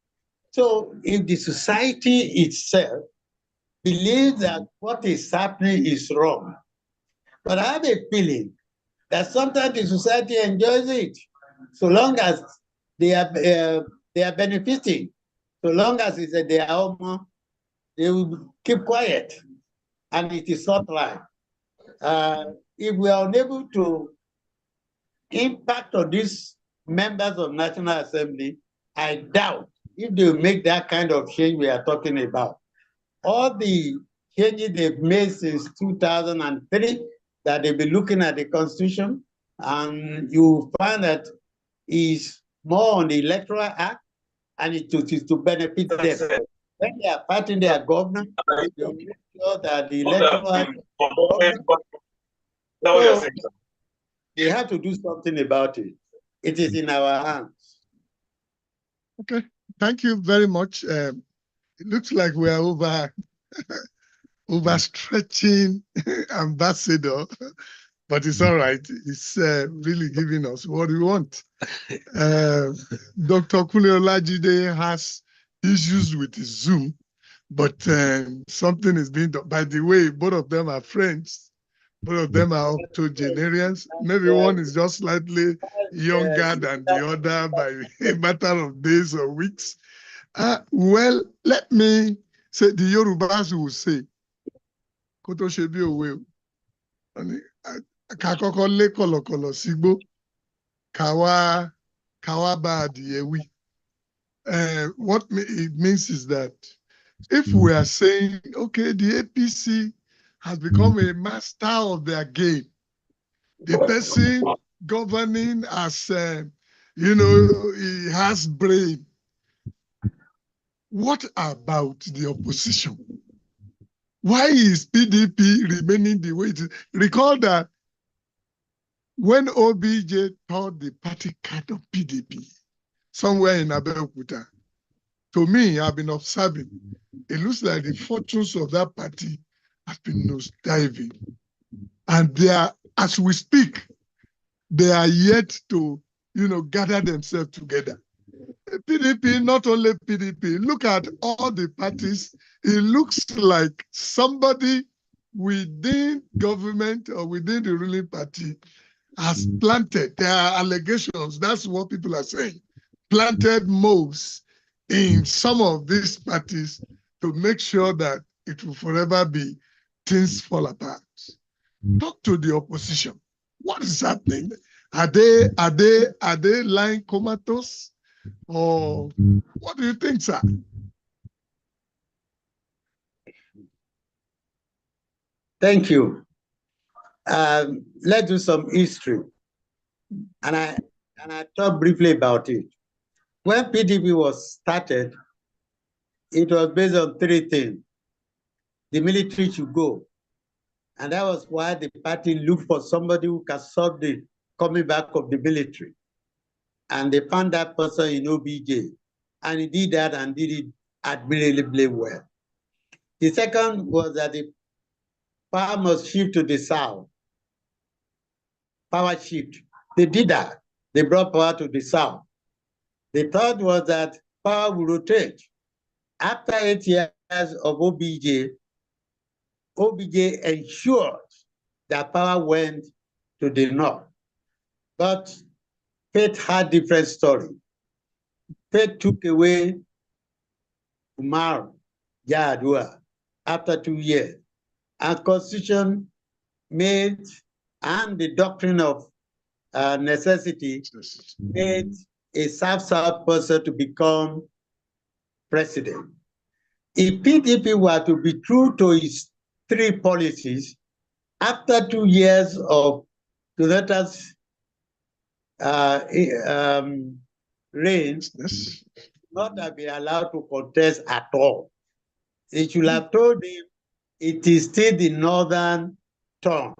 So if the society itself believes that what is happening is wrong, but I have a feeling that sometimes the society enjoys it, so long as they are benefiting, so long as it's their own, they will keep quiet, and it is not right. If we are unable to impact on these members of National Assembly, I doubt if they will make that kind of change we are talking about. All the changes they've made since 2003, that they've been looking at the Constitution, and you find that is more on the Electoral Act, and it is to benefit them. When they are fighting their government, they will make sure that the Electoral Act, so they have to do something about it. It is in our hands. Okay, thank you very much. It looks like we are overstretching Ambassador, but it's all right. It's really giving us what we want. Dr. Kunle Olajide has issues with his Zoom, but something is being done. By the way, both of them are friends. Both of them are octogenarians. Maybe one is just slightly younger than the other by a matter of days or weeks. Well, let me say, the Yorubas will say, Koto Shebi Owe, Kakoko le kolokolo sigbo, kawa ba adiyewi. What it means is that if we are saying, okay, the APC has become a master of their game, the person governing as, he has brain. What about the opposition? Why is PDP remaining the way it is? Recall that when OBJ taught the party card of PDP somewhere in Abeokuta, to me, I've been observing, it looks like the fortunes of that party have been nosediving. And they are, as we speak, they are yet to, gather themselves together. PDP, not only PDP, look at all the parties. It looks like somebody within government or within the ruling party has planted, there are allegations, that's what people are saying, planted moves in some of these parties to make sure that it will forever be things fall apart. Talk to the opposition. What is happening? Are they lying comatose? Or what do you think, sir? Thank you. Let's do some history. And I talk briefly about it. When PDP was started, it was based on three things. The military should go. And that was why the party looked for somebody who can solve the coming back of the military. And they found that person in OBJ. And he did that and did it admirably well. The second was that the power must shift to the south. Power shift. They did that. They brought power to the south. The third was that power will rotate. After 8 years of OBJ ensured that power went to the north. But Faith had different story. Faith took away Umar Yar'Adua after 2 years. And Constitution made, and the doctrine of necessity made a South-South person to become president. If PDP were to be true to its three policies, after 2 years of Jonathan's reign, not have been allowed to contest at all. They should have told him it is still the northern term.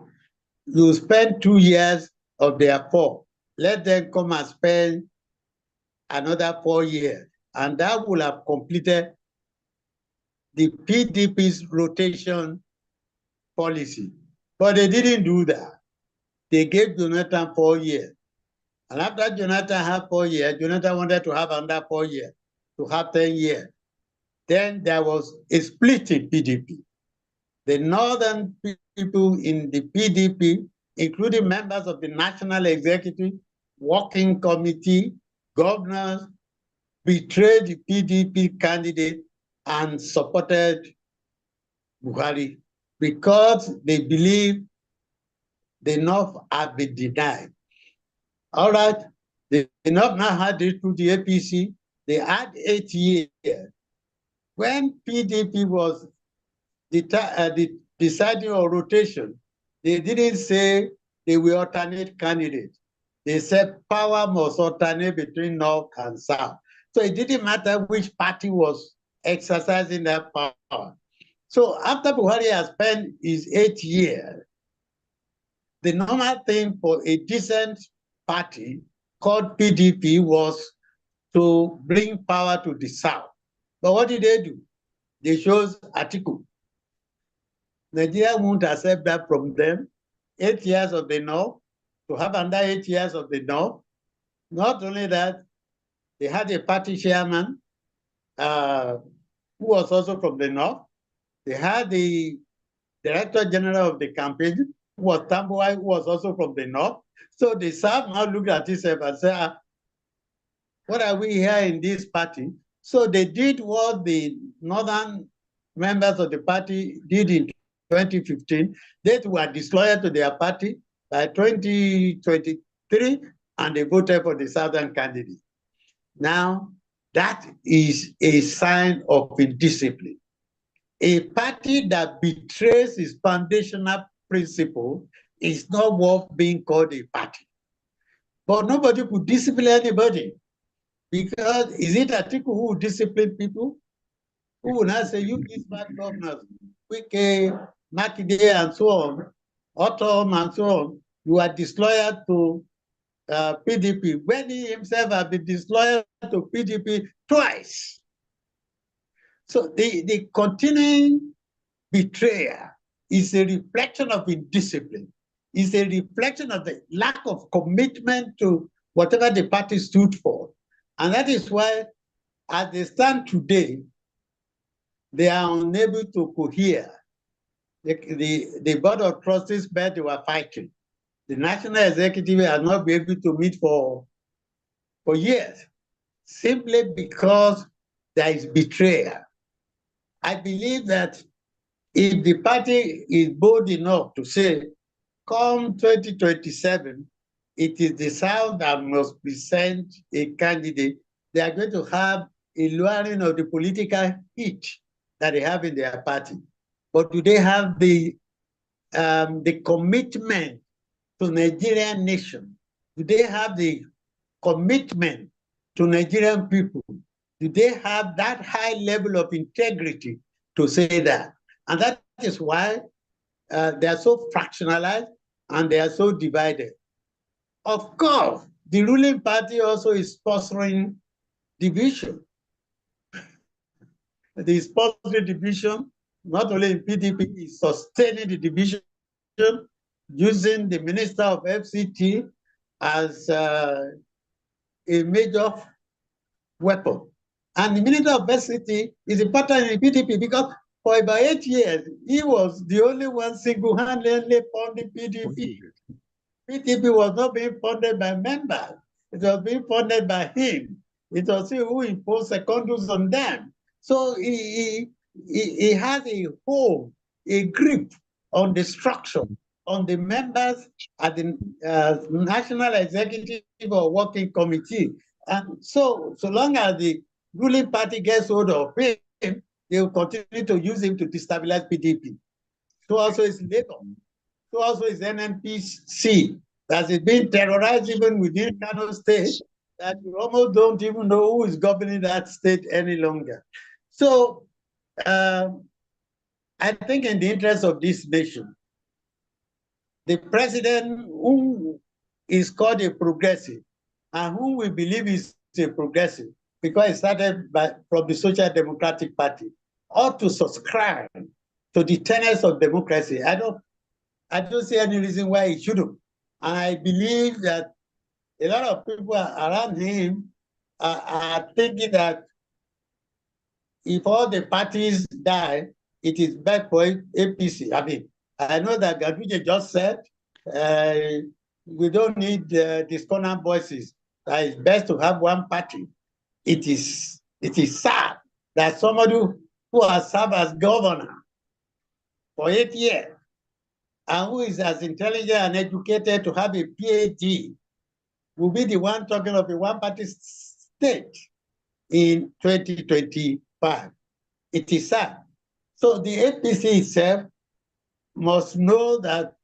You spend 2 years of their 4. Let them come and spend another 4 years. And that will have completed the PDP's rotation policy. But they didn't do that. They gave Jonathan 4 years. And after Jonathan had 4 years, Jonathan wanted to have another 4 years, to have 10 years. Then there was a split in PDP. The northern people in the PDP, including members of the National Executive, Working Committee, governors, betrayed the PDP candidate and supported Buhari because they believe the North have been denied. All right, the North now had it through the APC. They had 8 years. When PDP was deciding on rotation, they didn't say they will alternate candidates. They said power must alternate between North and South. So it didn't matter which party was exercising that power. So after Buhari has spent his 8 years, the normal thing for a decent party called PDP was to bring power to the South. But what did they do? They chose Atiku. Nigeria won't accept that from them. 8 years of the North, to have another 8 years of the North. Not only that, they had a party chairman who was also from the North. They had the Director General of the campaign, who was Tambuwai, who was also from the North. So the South now looked at itself and said, what are we here in this party? So they did what the Northern members of the party did in 2015. They were disloyal to their party by 2023, and they voted for the Southern candidate. Now, that is a sign of indiscipline. A party that betrays its foundational principle is not worth being called a party. But nobody could discipline anybody, because is it Atiku who will discipline people? Who will not say, you these bad governors, Wike, Makinde, and so on, Autumn, and so on, you are disloyal to PDP, when he himself has been disloyal to PDP twice. So the continuing betrayal is a reflection of indiscipline. It's a reflection of the lack of commitment to whatever the party stood for. And that is why, as they stand today, they are unable to cohere. The Board of Trustees met, they were fighting. The National Executive has not been able to meet for years, simply because there is betrayal. I believe that if the party is bold enough to say, come 2027, it is the South that must present a candidate, they are going to have a lowering of the political heat that they have in their party. But do they have the commitment to Nigerian nation? Do they have the commitment to Nigerian people? Do they have that high level of integrity to say that? And that is why they are so fractionalized and they are so divided. Of course, the ruling party also is sponsoring division. The sponsoring division, not only in PDP, is sustaining the division, using the Minister of FCT as a major weapon. And the Minister of FCT is important in PDP because for about 8 years, he was the only one single-handedly funding PDP. PDP was not being funded by members. It was being funded by him. It was he who imposed secondus on them. So he has a hold, a grip on the structure, on the members at the National Executive or Working Committee. And so long as the ruling party gets hold of him, they will continue to use him to destabilize PDP. So also is Labour. So also is NNPC. That is being terrorized even within Kano State, that you almost don't even know who is governing that state any longer. So I think in the interest of this nation, the president, who is called a progressive, and whom we believe is a progressive, because it started from the Social Democratic Party, ought to subscribe to the tenets of democracy. I don't see any reason why he shouldn't. And I believe that a lot of people around him are thinking that if all the parties die, it is bad for APC. I mean, I know that Ganduje just said, we don't need discordant voices. That it's best to have one party. It is sad that somebody who has served as governor for 8 years and who is as intelligent and educated to have a PhD will be the one talking of a one-party state in 2025. It is sad. So the APC itself must know that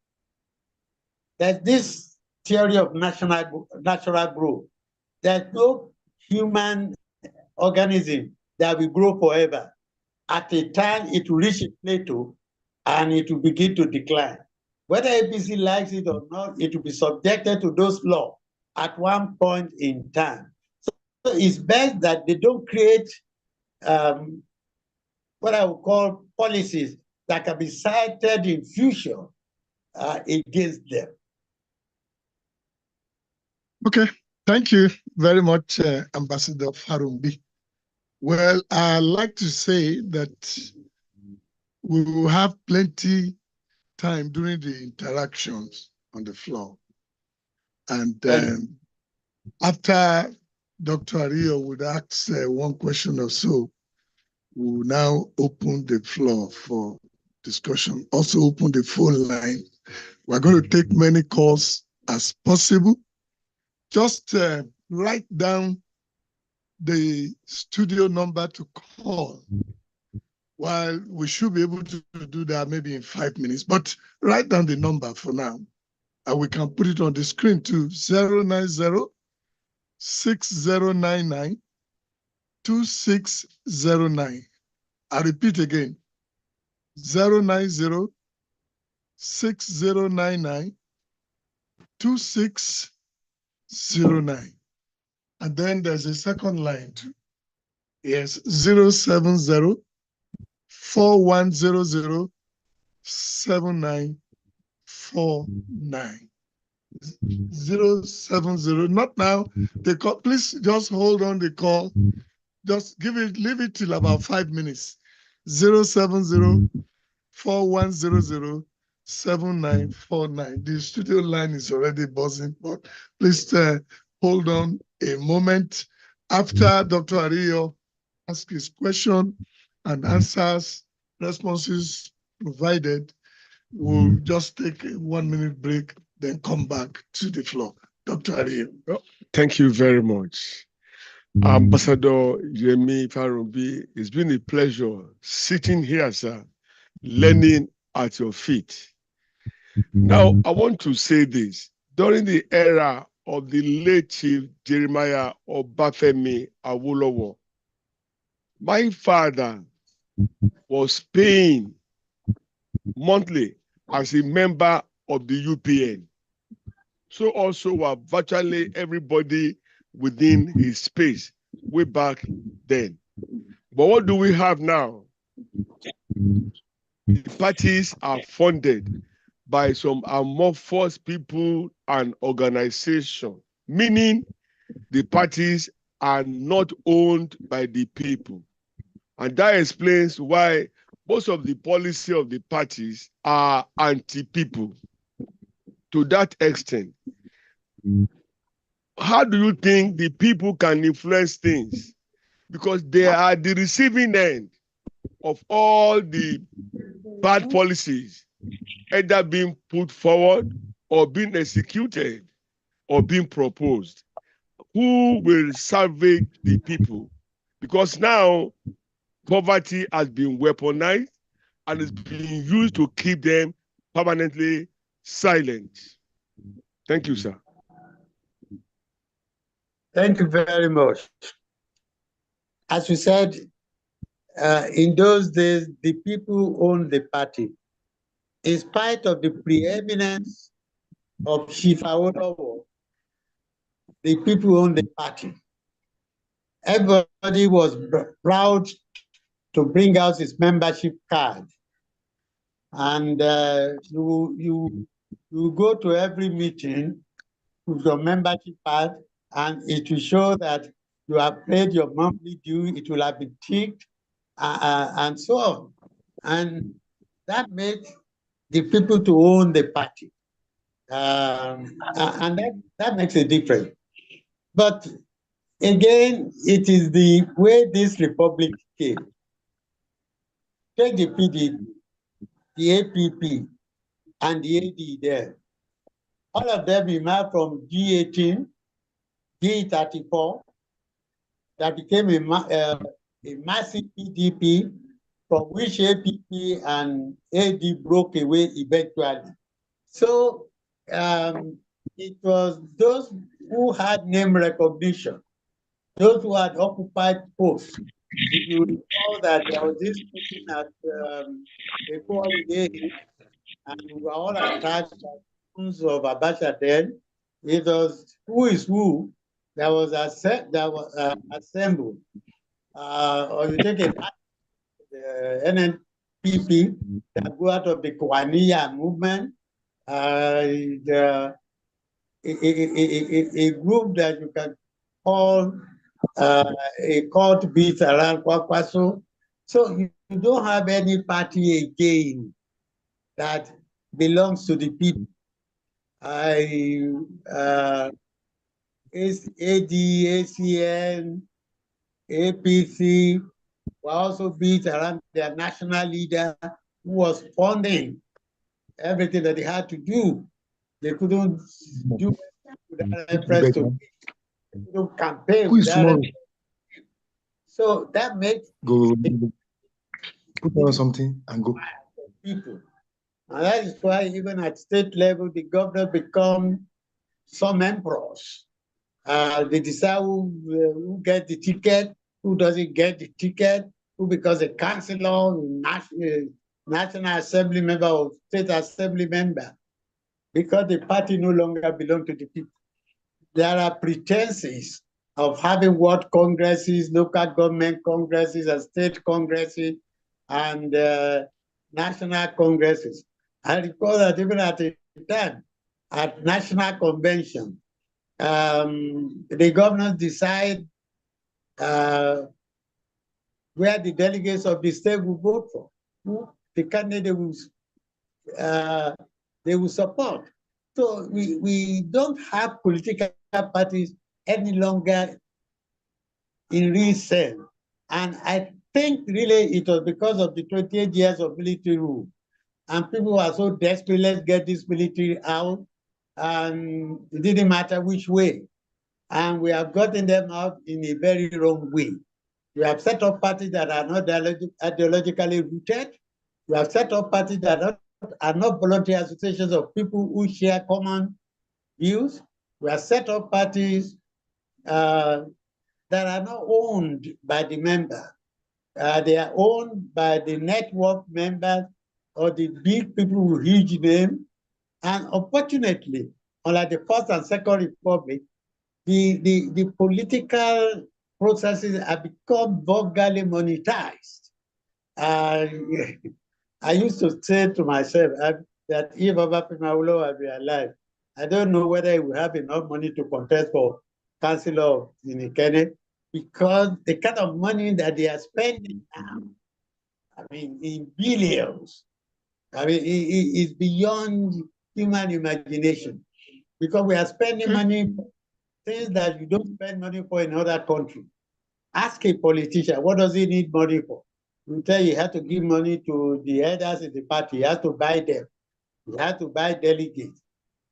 there's this theory of natural growth. There's no human organism that will grow forever. At a time, it will reach a plateau and it will begin to decline. Whether APC likes it or not, it will be subjected to those laws at one point in time. So it's best that they don't create what I would call policies that can be cited in future against them. Okay, thank you very much, Ambassador Farumbi. Well, I'd like to say that we will have plenty time during the interactions on the floor. And after Dr. Ario would ask one question or so, we will now open the floor for discussion. Also open the phone line. We're going to take many calls as possible. Just write down the studio number to call. While we should be able to do that maybe in 5 minutes, but write down the number for now. And we can put it on the screen to 090-6099-2609. I repeat again, 090-6099-2609. And then there's a second line too. Yes, 070-4100-7949. 070, not now. The call, please just hold on the call. Just leave it till about 5 minutes. 070-4100-7949. The studio line is already buzzing, but please hold on a moment. After Dr. Ario asks his question and answers, responses provided, we'll just take a 1 minute break, then come back to the floor. Dr. Ario. Thank you very much. Ambassador Yemi Farumbi, it's been a pleasure sitting here, sir, learning at your feet. Now, I want to say this. During the era of the late Chief Jeremiah Obafemi Awolowo, my father was paying monthly as a member of the UPN. So also were virtually everybody within his space way back then. But what do we have now? The parties are funded by some amorphous people and organizations, meaning the parties are not owned by the people. And that explains why most of the policy of the parties are anti-people to that extent. How do you think the people can influence things? Because they are the receiving end of all the bad policies, either being put forward or being executed or being proposed. Who will salvage the people? Because now poverty has been weaponized and is being used to keep them permanently silent. Thank you, sir. Thank you very much. As you said, in those days, the people owned the party. In spite of the preeminence of Chief Awolowo, the people owned the party. Everybody was proud to bring out his membership card. And you go to every meeting with your membership card, and it will show that you have paid your monthly due, it will have been ticked, and so on. And that made the people to own the party. And that makes a difference. But again, it is the way this republic came. Take the PDP, the APP, and the AD there. All of them emerged from G18, G34, that became a massive PDP, from which APP and AD broke away eventually. So it was those who had name recognition, those who had occupied posts. If you recall that there was this meeting at a holiday, and we were all attached as of Abacha then. It was who is who that was assembled. Or you take the NNPP that go out of the Kwania movement, a group that you can call a cult beat around Kwakwaso. So you don't have any party again that belongs to the people. AD, ACN, APC were also beat around their national leader who was funding everything that they had to do. They couldn't do without reference to they couldn't campaign without. So that makes go put on something and go. People. And that is why even at state level, the governor become some emperors. They decide who gets the ticket, who doesn't get the ticket, who becomes a councillor, national assembly member, or state assembly member, because the party no longer belongs to the people. There are pretenses of having what congresses, local government congresses, and state congresses, and national congresses. I recall that even at the time, at national convention, the governors decide where the delegates of the state will vote for, who the candidate they will support. So we don't have political parties any longer in real sense. And I think really it was because of the 28 years of military rule. And people were so desperate, let's get this military out. And it didn't matter which way. And we have gotten them out in a very wrong way. We have set up parties that are not ideologically rooted. We have set up parties that are not voluntary associations of people who share common views. We have set up parties that are not owned by the member. They are owned by the network members or the big people with huge name. And unfortunately, unlike the First and Second Republic, the political processes have become vulgarly monetized. I used to say to myself that if Obafemi had been alive, I don't know whether he will have enough money to contest for Councillor in Ikene, because the kind of money that they are spending now, I mean, in billions, I mean, it is beyond human imagination, because we are spending money for things that you don't spend money for in other countries. Ask a politician, what does he need money for? You tell you have to give money to the elders in the party. He has to buy them. He has to buy delegates.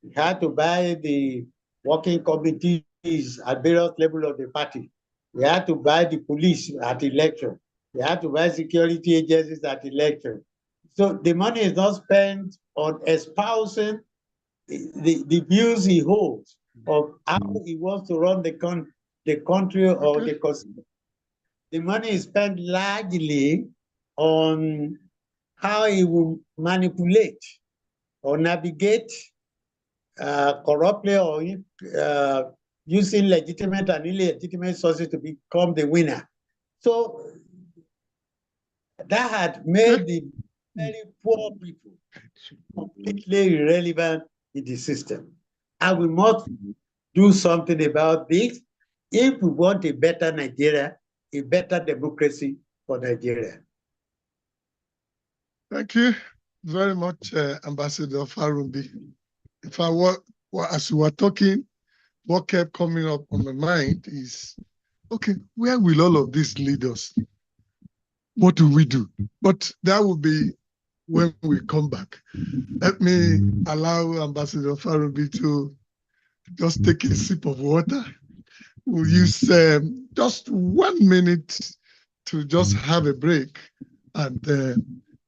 He has to buy the working committees at various levels of the party. He has to buy the police at election. He has to buy security agencies at election. So the money is not spent on espousing the views he holds of how he wants to run the country or the constitution. The money is spent largely on how he will manipulate or navigate corruptly or using legitimate and illegitimate sources to become the winner. So that had made the very poor people completely irrelevant in the system. And we must do something about this if we want a better Nigeria, a better democracy for Nigeria. Thank you very much, Ambassador Farumbi. If I were, as you were talking, what kept coming up on my mind is, okay, where will all of this lead us? What do we do? But that will be when we come back. Let me allow Ambassador Farumbi to just take a sip of water. We'll use just 1 minute to just have a break. And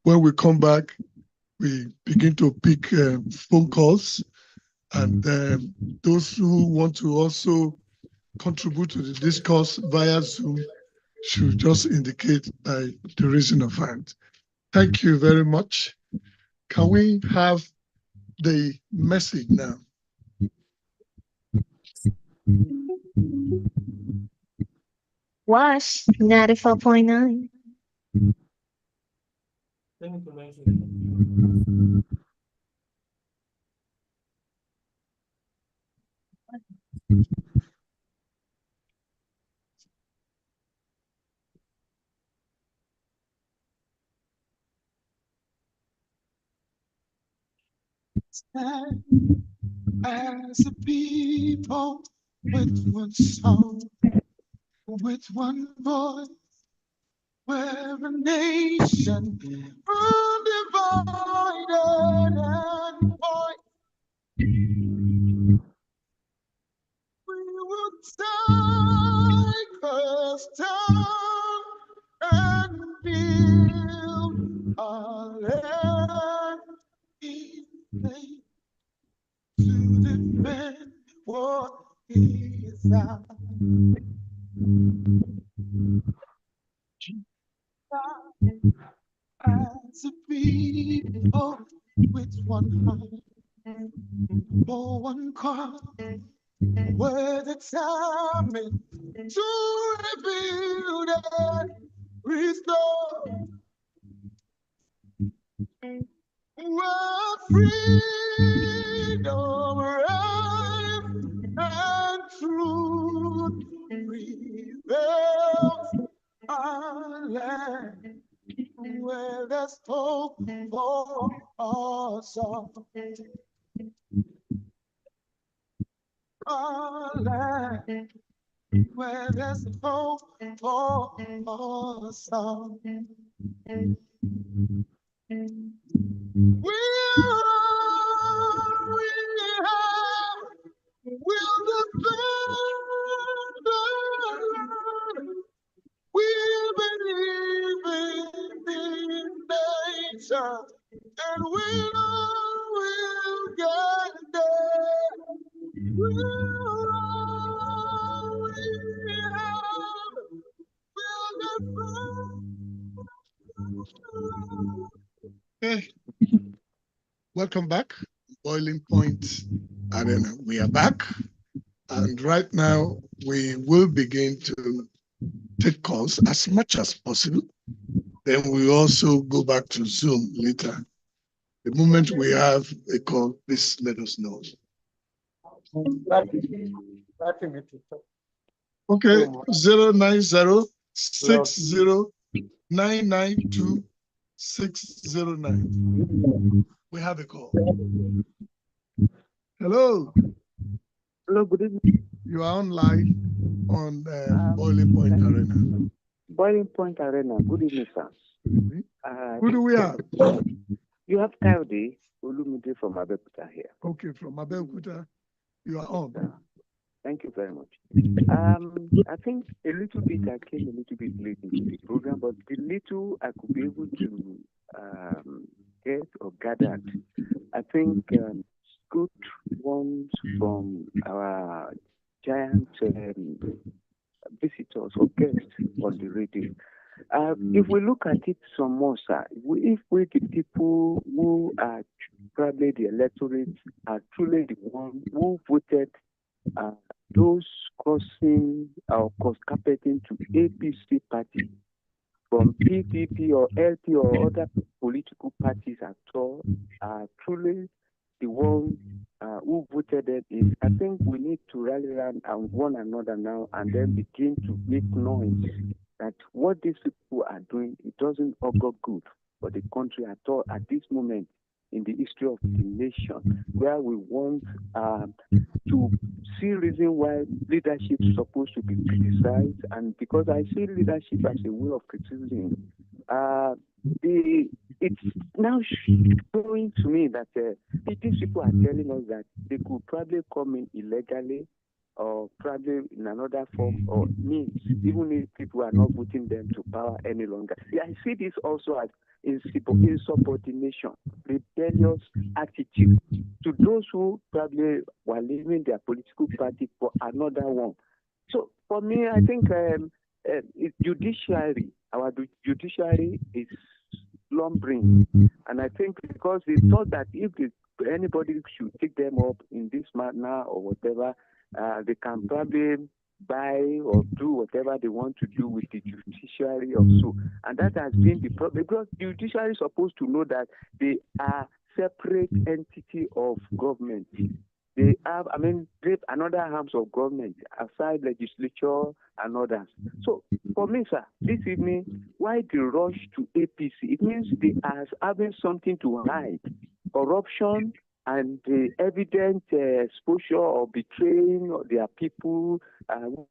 when we come back, we begin to pick phone calls. And those who want to also contribute to the discourse via Zoom should just indicate by the raising of hand. Thank you very much. Can we have the message now? Wash 94.9. stand as a people with one song, with one voice. We're a nation undivided and void. We will take us down and build our land in faith to defend what is ours. As a people with one heart, for one cause, we're determined to rebuild and restore. Where freedom reigns and truth prevails, our land where there's hope for us all. Our land where there's hope for us all. We'll defend the land. We believe in nature, and we know we'll get there. Okay. Welcome back, Boiling Point Arena. We are back, and right now we will begin to take calls as much as possible. Then we also go back to Zoom later. The moment we have a call, please let us know. Okay, 090-60-992-609. We have a call. Hello. Hello, good evening. You are on live on Boiling Point Arena. Boiling Point Arena. Good evening, sir. Who do we have? You have Kayode Olumide from Abeokuta here. Okay, from Abeokuta. You are on. Thank you very much. I think a little bit I came a little bit late into the program, but the little I could be able to get or gather, I think good ones from our giant visitors or guests on the radio. If we look at it some more, sir, if we the people who are probably the electorate are truly the ones who voted those crossing or cross-carpeting to APC party from PDP or LP or other political parties at all are truly the ones who voted it in. I think we need to rally around one another now and then begin to make noise that what these people are doing, it doesn't augur good for the country at all at this moment in the history of the nation, where we want to see reason why leadership is supposed to be criticized. And because I see leadership as a way of criticism, it's now showing to me that these people are telling us that they could probably come in illegally or probably in another form or means, even if people are not putting them to power any longer. See, I see this also as insubordination, rebellious attitude to those who probably were leaving their political party for another one. So for me, I think judiciary, our judiciary is slumbering. And I think because they thought that if anybody should take them up in this manner or whatever, they can probably buy or do whatever they want to do with the judiciary or so. And that has been the problem, because the judiciary is supposed to know that they are separate entity of government. They have, they another arms of government aside legislature and others. So for me, sir, this evening, why the rush to APC? It means they are having something to hide. Corruption and the evident exposure or betraying their people,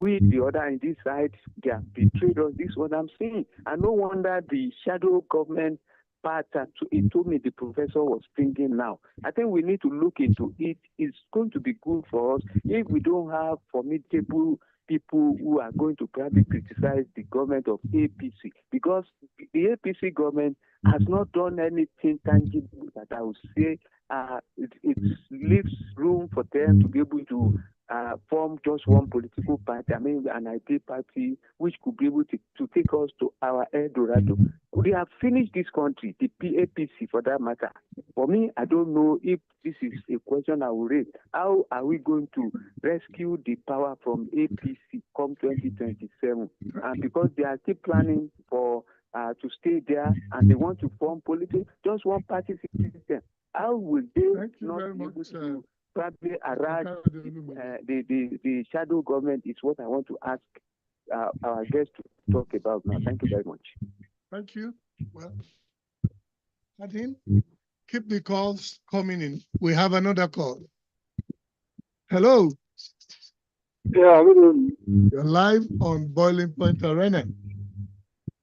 with the other in this side, they have betrayed us. This is what I'm saying. And no wonder the shadow government part, it told me the professor was thinking now. I think we need to look into it. It's going to be good for us if we don't have formidable people who are going to probably criticize the government of APC, because the APC government has not done anything tangible that I would say it leaves room for them to be able to form just one political party, I mean an ID party, which could be able to take us to our El Dorado. We have finished this country, the APC for that matter. For me, I don't know if this is a question I will raise. How are we going to rescue the power from APC come 2027? Because they are still planning for to stay there, and they want to form politics, just one party system. How will they not be able to probably around the shadow government is what I want to ask our guests to talk about now. Thank you very much. Thank you. Well, Nadine, keep the calls coming in. We have another call. Hello. Yeah, you're live on Boiling Point Arena.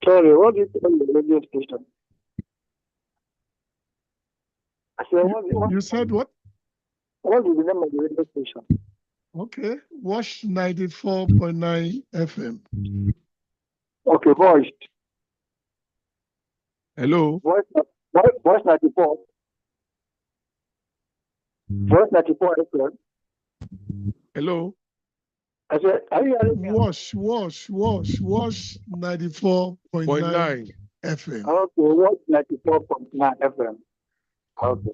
Sorry, what is the radio station? I said, you said what? What is the name of the radio station? Okay, Wash 94.9 FM. Okay, Voice. Hello. Voice 94. Voice 94 FM. Hello. I said, are you hearing me? Wash 94.9 FM. Okay, Wash 94.9 FM. Okay.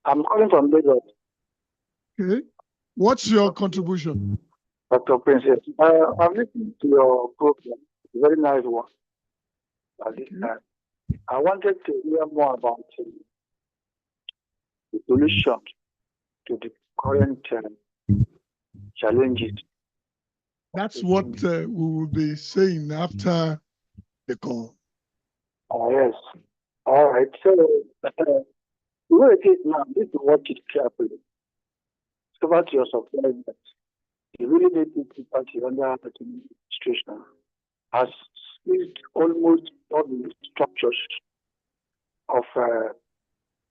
I'm calling from Lagos. Okay. What's your contribution? Dr. Princess, I've listened to your program. It's a very nice one. I wanted to hear more about the solution to the current challenges. That's what we will be saying after the call. Oh, yes. All right. So, the way it is now, you need to watch it carefully. Discover to your surprise that the really the party under administration has seized almost all the structures of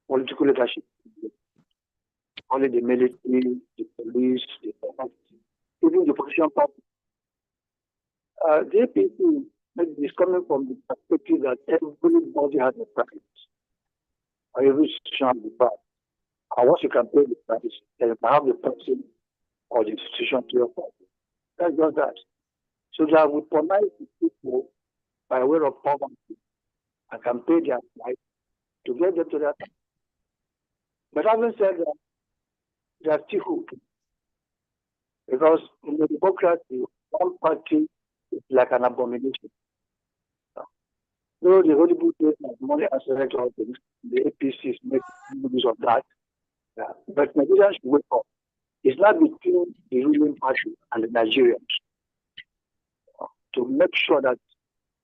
political leadership. Only the military, the police, the even the opposition party. The APC is coming from the perspective that everybody has a price. Every institution has a price. And once you can pay the price, then you can have the person or the institution to your party. That's just that. So that we promise the people by way of poverty and can pay their price to get them to that. But having said that, they are still hope. Because in the democracy, one party is like an abomination. Though the Holy Book says that money has select all things, the APC is making use of that. But Nigerians should wake up. It's not between the ruling party and the Nigerians to make sure that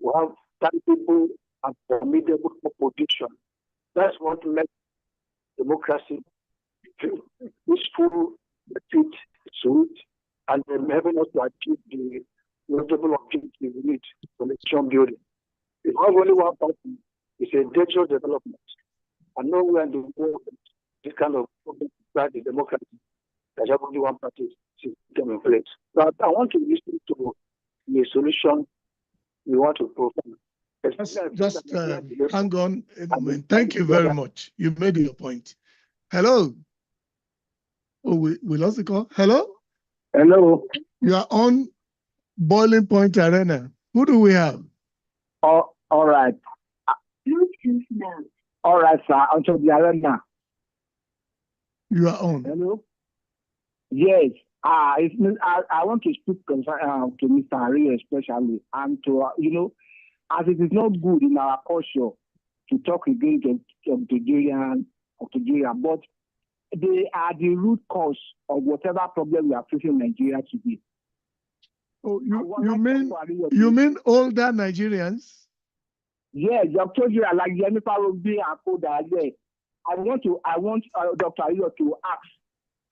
we have tangible and formidable opposition. That's what makes democracy peaceful, sweet, and helping us to achieve the notable objectives we need for nation building. If we have only one party, it's a dangerous development. And nowhere in the world, this kind of the democracy, there's only one party system in place. But I want to listen to the solution we want to provide. Just hang on a moment. Thank you very much. You made your point. Hello. Oh, we lost the call. Hello? Hello. You are on Boiling Point Arena. Who do we have? All right. All right, sir. Onto the arena. You are on. Hello. Yes. I want to speak to Mr. Ari especially, and to as it is not good in our culture to talk against Nigeria, but they are the root cause of whatever problem we are facing in Nigeria today. Oh, you mean older Nigerians? Yes, Nigeria, like Jennifer Ruby and Koda, yes. I want Dr. Ayo to ask,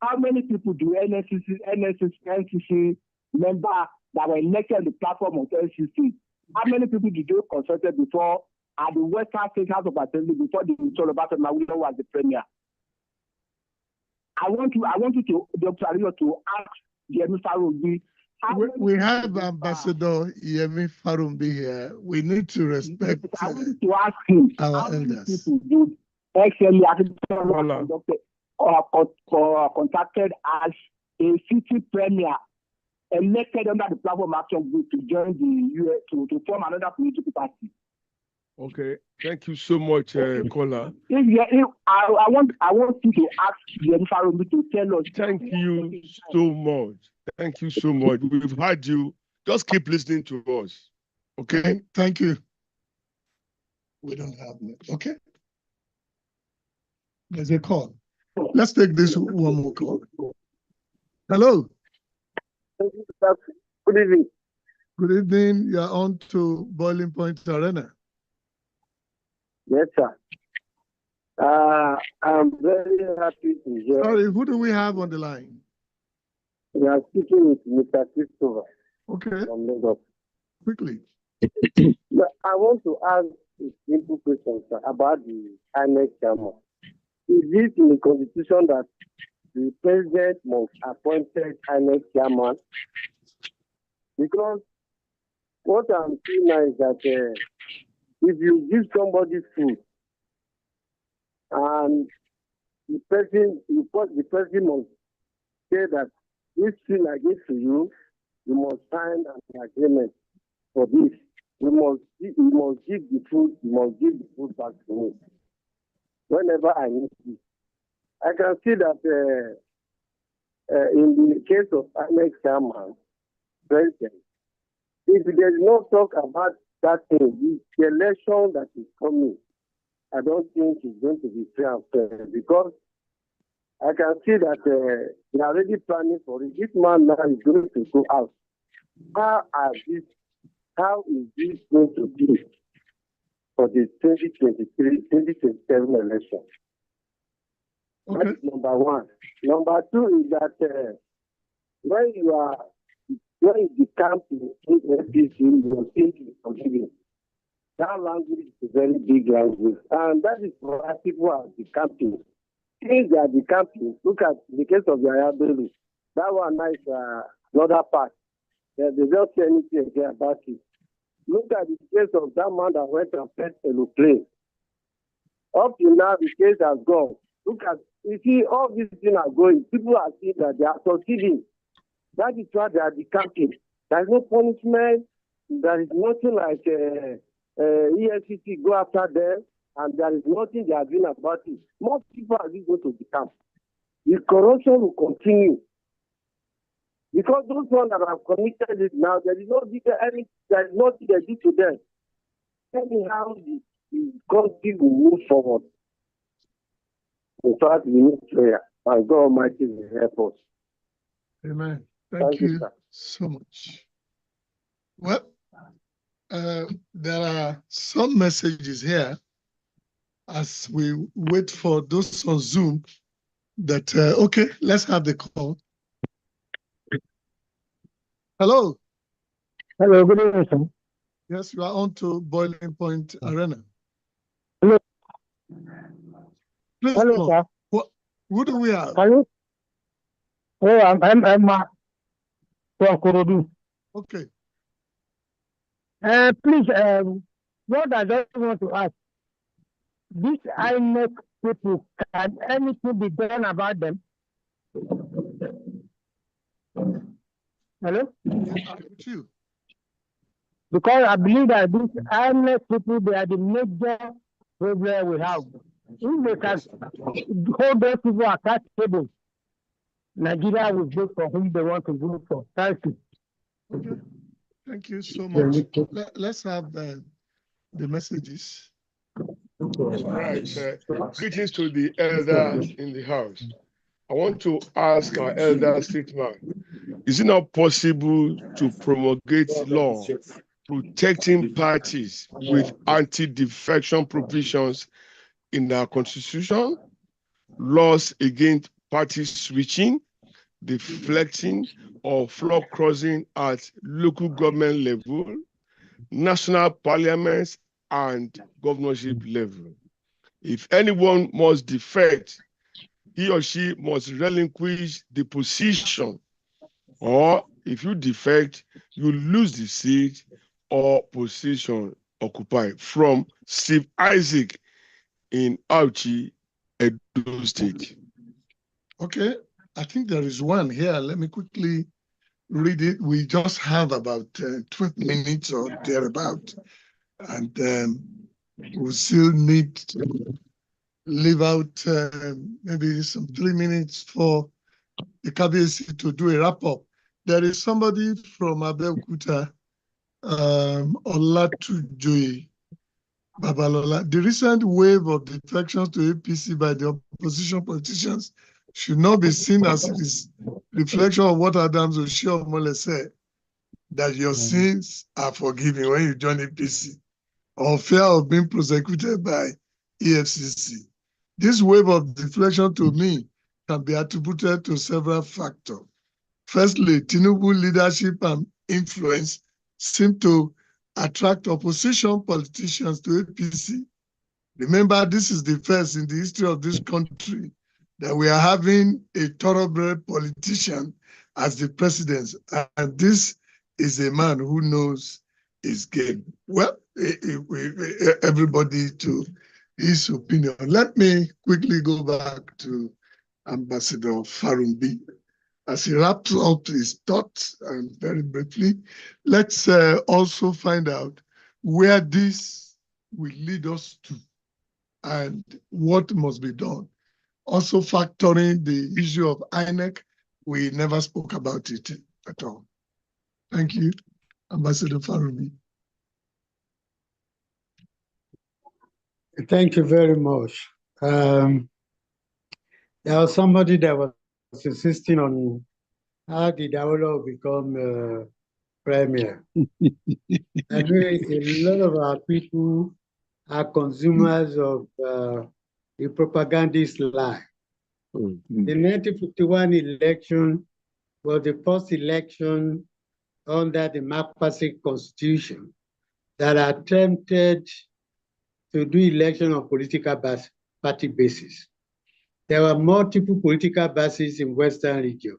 how many people do NCC member that were elected on the platform of NCC? How many people did they consulted before at the Western State House of Assembly before the install of Mawuyo was the premier? I want you to, Dr. Ayo, to ask Yemi Farumbi. We have Ambassador Yemi Farumbi here. We need to respect I want to ask him, our how many elders. people do actually contacted as a city premier elected under the platform action group to join the US to form another political party? Okay, thank you so much, Kola. I want you to ask Yemi Farumbi to tell us. Thank you so much. Thank you so much. We've heard you. Just keep listening to us. Okay? Thank you. We don't have it. Okay. There's a call. Let's take this one more call. Hello. Good evening. Good evening. You're on to Boiling Point Arena. Yes, sir. I'm very happy to hear. Sorry, who do we have on the line? We are speaking with Mr. Christopher. Okay. From Lagos. Quickly. I want to ask a simple question, sir, about the INEC chairman. Is it in the constitution that the president must appoint INEC chairman? Because what I'm seeing now is that if you give somebody food and the person must say that this thing I give to you, you must sign an agreement for this. You must give the food back to me whenever I need it. I can see that in the case of INEC chairman, president, if there is no talk about that thing, the election that is coming, I don't think it's going to be fair and fair, because I can see that they are already planning for it. This man now is going to go out. How is this going to be for the 2023-2027 election? Okay. That's number one. Number two is that when you become in APC, you think it's forgiving. That language is a very big language, and that is why people are decamping. Since they are decamping, look at the case of Yaya Bello. That one is another part. They don't say anything again about it. Look at the case of that man that went and fed a plane. Up to now, the case has gone. Look at, you see, all these things are going. People are seeing that they are succeeding. That is why they are decamping. There is no punishment. There is nothing like EFCC go after them, and there is nothing they are doing about it. Most people are just going to decamp. The corruption will continue. Because those ones that have committed it now, there is nothing they do to them. Anyhow, the country will move forward. In fact, we need prayer, and God Almighty will help us. Amen. Thank you so much. Well, there are some messages here as we wait for those on Zoom that, okay, let's have the call. Hello. Hello, good evening, sir. Yes, you are on to Boiling Point Arena. Hello. Please, hello, sir. Who do we have? Hello. Oh, I'm from Korodu. Okay. Please, what I just want to ask, these INEC people, can anything be done about them? Hello? With you. Because I believe that these INEC people, they are the major problem we have. If they can hold those people accountable, Nigeria will vote for whom they want to vote for. Thank you. Okay. Thank you so much. Let's have the messages. Right. Greetings to the elders in the house. I want to ask our elder statesman, is it not possible to promulgate law protecting parties with anti-defection provisions in our constitution, laws against party switching, deflecting, or floor crossing at local government level, national parliaments, and governorship level. If anyone must defect, he or she must relinquish the position, or if you defect, you lose the seat or position occupied. From Steve Isaac in Auchi, Edo State. Okay, I think there is one here. Let me quickly read it. We just have about 12 minutes or thereabout, and we still need to leave out maybe some 3 minutes for the KBC to do a wrap-up. There is somebody from Abeokuta, Olatujoy Babalola. The recent wave of defections to APC by the opposition politicians should not be seen as it is reflection of what Adams Oshiomhole said, that your sins are forgiven when you join APC, or fear of being prosecuted by EFCC. This wave of deflection to me can be attributed to several factors. Firstly, Tinubu leadership and influence seem to attract opposition politicians to APC. Remember, this is the first in the history of this country that we are having a thoroughbred politician as the president, and this is a man who knows his game. Well, everybody to his opinion. Let me quickly go back to Ambassador Farumbi. As he wraps up his thoughts, and very briefly, let's also find out where this will lead us to and what must be done. Also factoring the issue of INEC, we never spoke about it at all. Thank you, Ambassador Farumi. Thank you very much. There was somebody that was insisting on how did Awolowo become premier. I know a lot of our people are consumers of the propagandist lie. The 1951 election was the first election under the Marquessate Constitution that attempted to do election on political party basis. There were multiple political bases in Western region.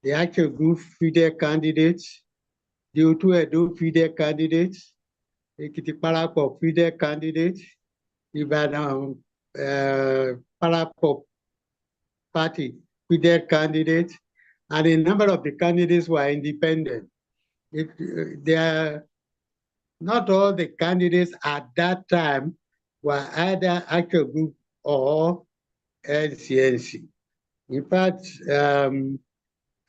The actual group FIDE candidates, the Otu-Edo FIDE candidates, the Ekiti-Parapor FIDE candidates, the Ibadan Parapor Party FIDE candidates, and a number of the candidates were independent. Not all the candidates at that time were either actual group or NCNC. In fact, an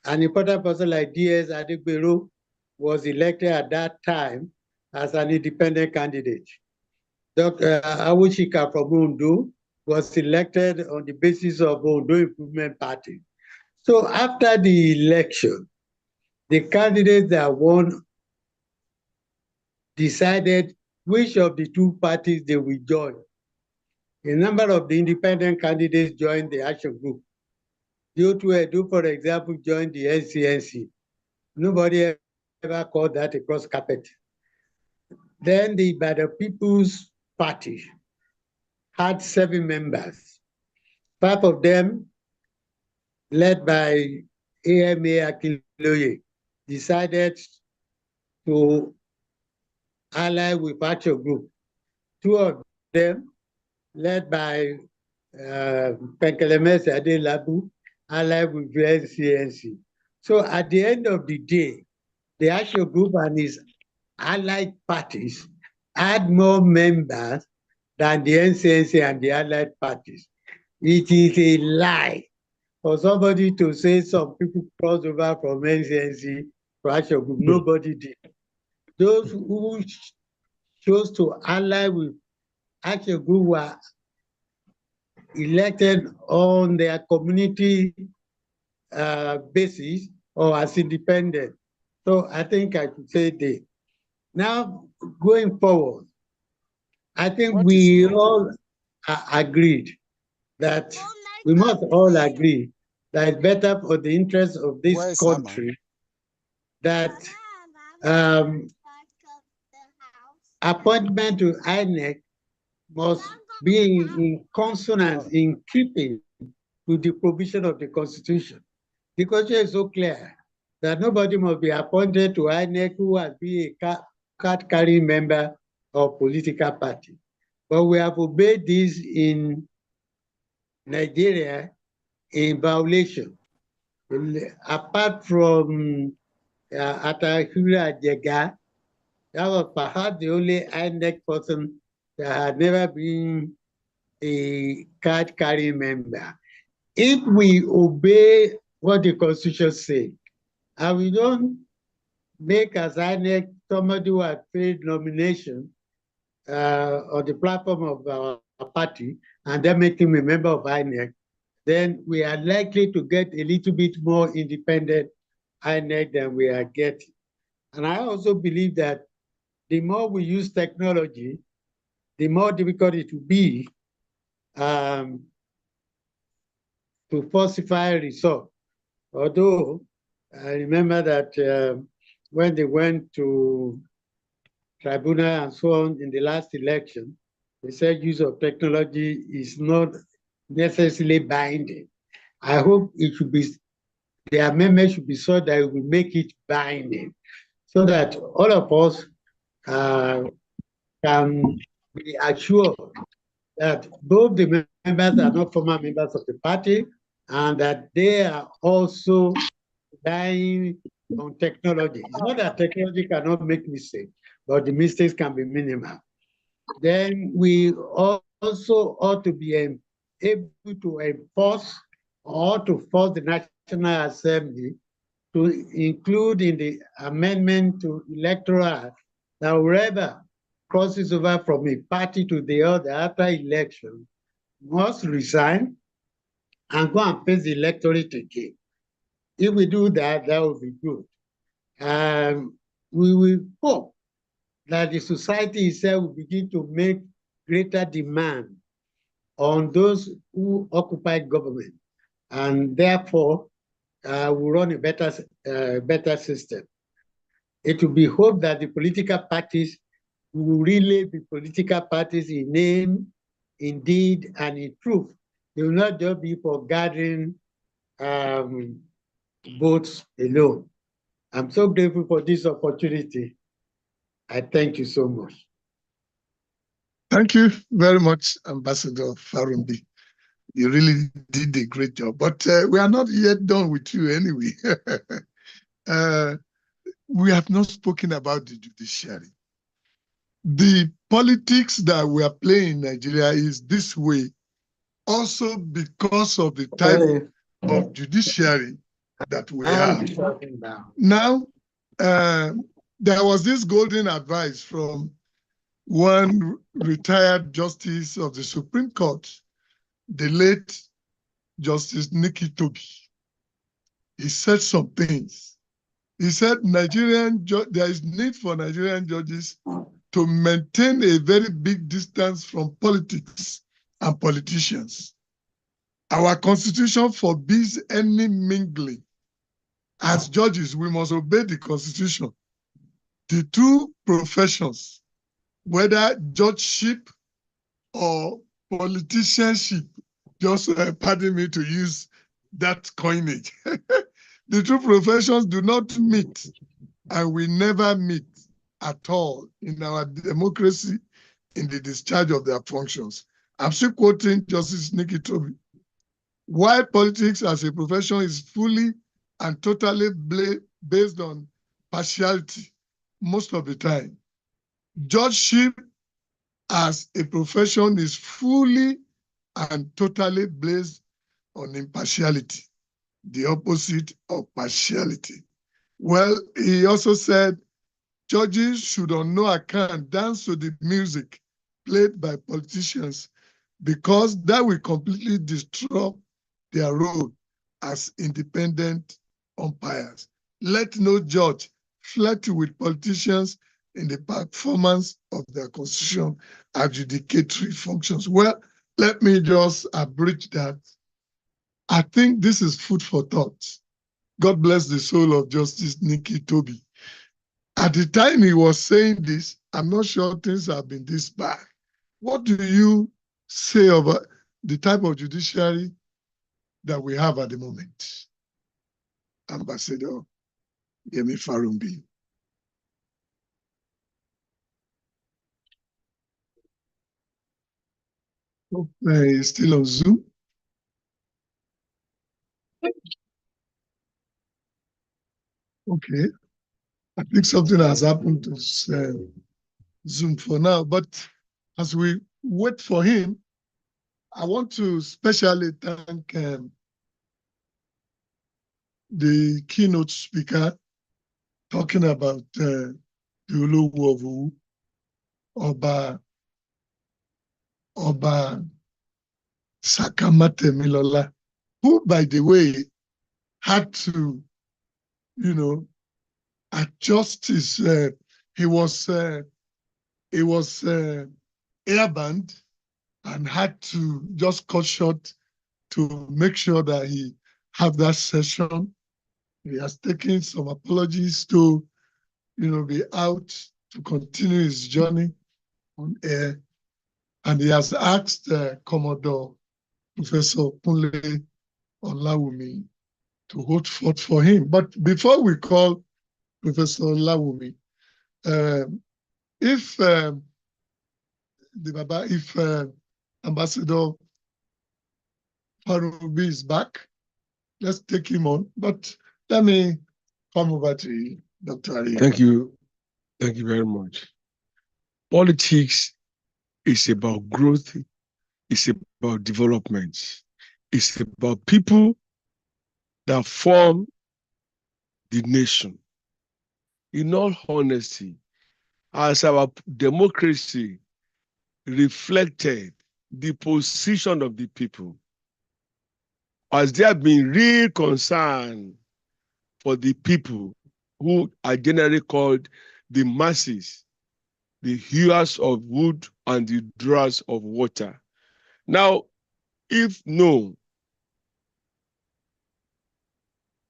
important person like D.S. Adegbero was elected at that time as an independent candidate. Dr. Awuchika from Ondo was elected on the basis of Ondo Improvement Party. So after the election, the candidates that won decided which of the two parties they will join. A number of the independent candidates joined the action group. The Otu-Edo, for example, joined the NCNC. Nobody ever called that a cross carpet. Then the People's Party had 7 members. 5 of them, led by AMA Akinloye, decided to ally with Action Group. 2 of them, led by Penkelemese Adelabu, allied with NCNC. So at the end of the day, the Action Group and its allied parties had more members than the NCNC and the allied parties. It is a lie for somebody to say some people crossed over from NCNC to Action Group. Nobody did. Those who chose to ally with Action Group were elected on their community basis or as independent. So I think I could say they. Now, going forward, I think we all agreed that we must all agree that it's better for the interest of this country that appointment to INEC must be in consonance, in keeping with the provision of the Constitution. The Constitution is so clear that nobody must be appointed to INEC who has been a card-carrying member of political party. But we have obeyed this in Nigeria in violation. Apart from Atahura Jega, that was perhaps the only INEC person that had never been a card-carrying member. If we obey what the Constitution says, and we don't make as INEC somebody who has failed nomination on the platform of our party, and then make him a member of INEC, then we are likely to get a little bit more independent INEC than we are getting. And I also believe that the more we use technology, the more difficult it will be to falsify results. Although I remember that when they went to tribunal and so on in the last election, they said use of technology is not necessarily binding. I hope it should be, the amendment should be so that we make it binding, so that all of us can be assured that both the members are not former members of the party and that they are also relying on technology. It's not that technology cannot make mistakes, but the mistakes can be minimal. Then we also ought to be able to enforce or to force the National Assembly to include in the amendment to Electoral Act that whoever crosses over from a party to the other after election must resign and go and face the electorate again. If we do that, that would be good. We will hope that the society itself will begin to make greater demand on those who occupy government, and therefore will run a better system. It will be hoped that the political parties will really be political parties in name, in deed, and in truth. They will not just be for gathering votes alone. I'm so grateful for this opportunity. I thank you so much. Thank you very much, Ambassador Farumbi. You really did a great job, but we are not yet done with you anyway. We have not spoken about the judiciary. The politics that we are playing in Nigeria is this way also because of the type of judiciary that we have. Now, there was this golden advice from one retired justice of the Supreme Court, the late Justice Nikki Toby. He said some things. He said there is need for Nigerian judges to maintain a very big distance from politics and politicians. Our Constitution forbids any mingling. As judges, we must obey the Constitution. The two professions, whether judgeship or politicianship, just pardon me to use that coinage. The two professions do not meet, and we never meet at all in our democracy in the discharge of their functions. I'm still quoting Justice Nikki Toby. While politics as a profession is fully and totally based on partiality most of the time, judgeship as a profession is fully and totally based on impartiality, the opposite of partiality. Well, he also said, judges should on no account dance to the music played by politicians because that will completely destroy their role as independent umpires. Let no judge flirt with politicians in the performance of their constitutional adjudicatory functions. Well, let me just abridge that. I think this is food for thought. God bless the soul of Justice Nikki Toby. At the time he was saying this, I'm not sure things have been this bad. What do you say about the type of judiciary that we have at the moment? Ambassador Yemi Farumbi. He's still on Zoom. Okay. I think something has happened to Zoom for now, but as we wait for him, I want to especially thank the keynote speaker talking about the Olowu of Owu, Oba Sakamatemilola, who, by the way, had to, adjust his. He was airband and had to just cut short to make sure that he had that session. He has taken some apologies to, be out to continue his journey on air. And he has asked Commodore Professor Kunle Olawumi to hold forth for him. But before we call Professor Olawumi, if Ambassador Farumbi is back, let's take him on. But let me come over to you, Dr. Ari. Thank you. Thank you very much. Politics is about growth. It's about development. It's about people that form the nation. In all honesty, as our democracy reflected the position of the people, has there been real concern for the people who are generally called the masses, the hewers of wood and the drawers of water? Now, if no,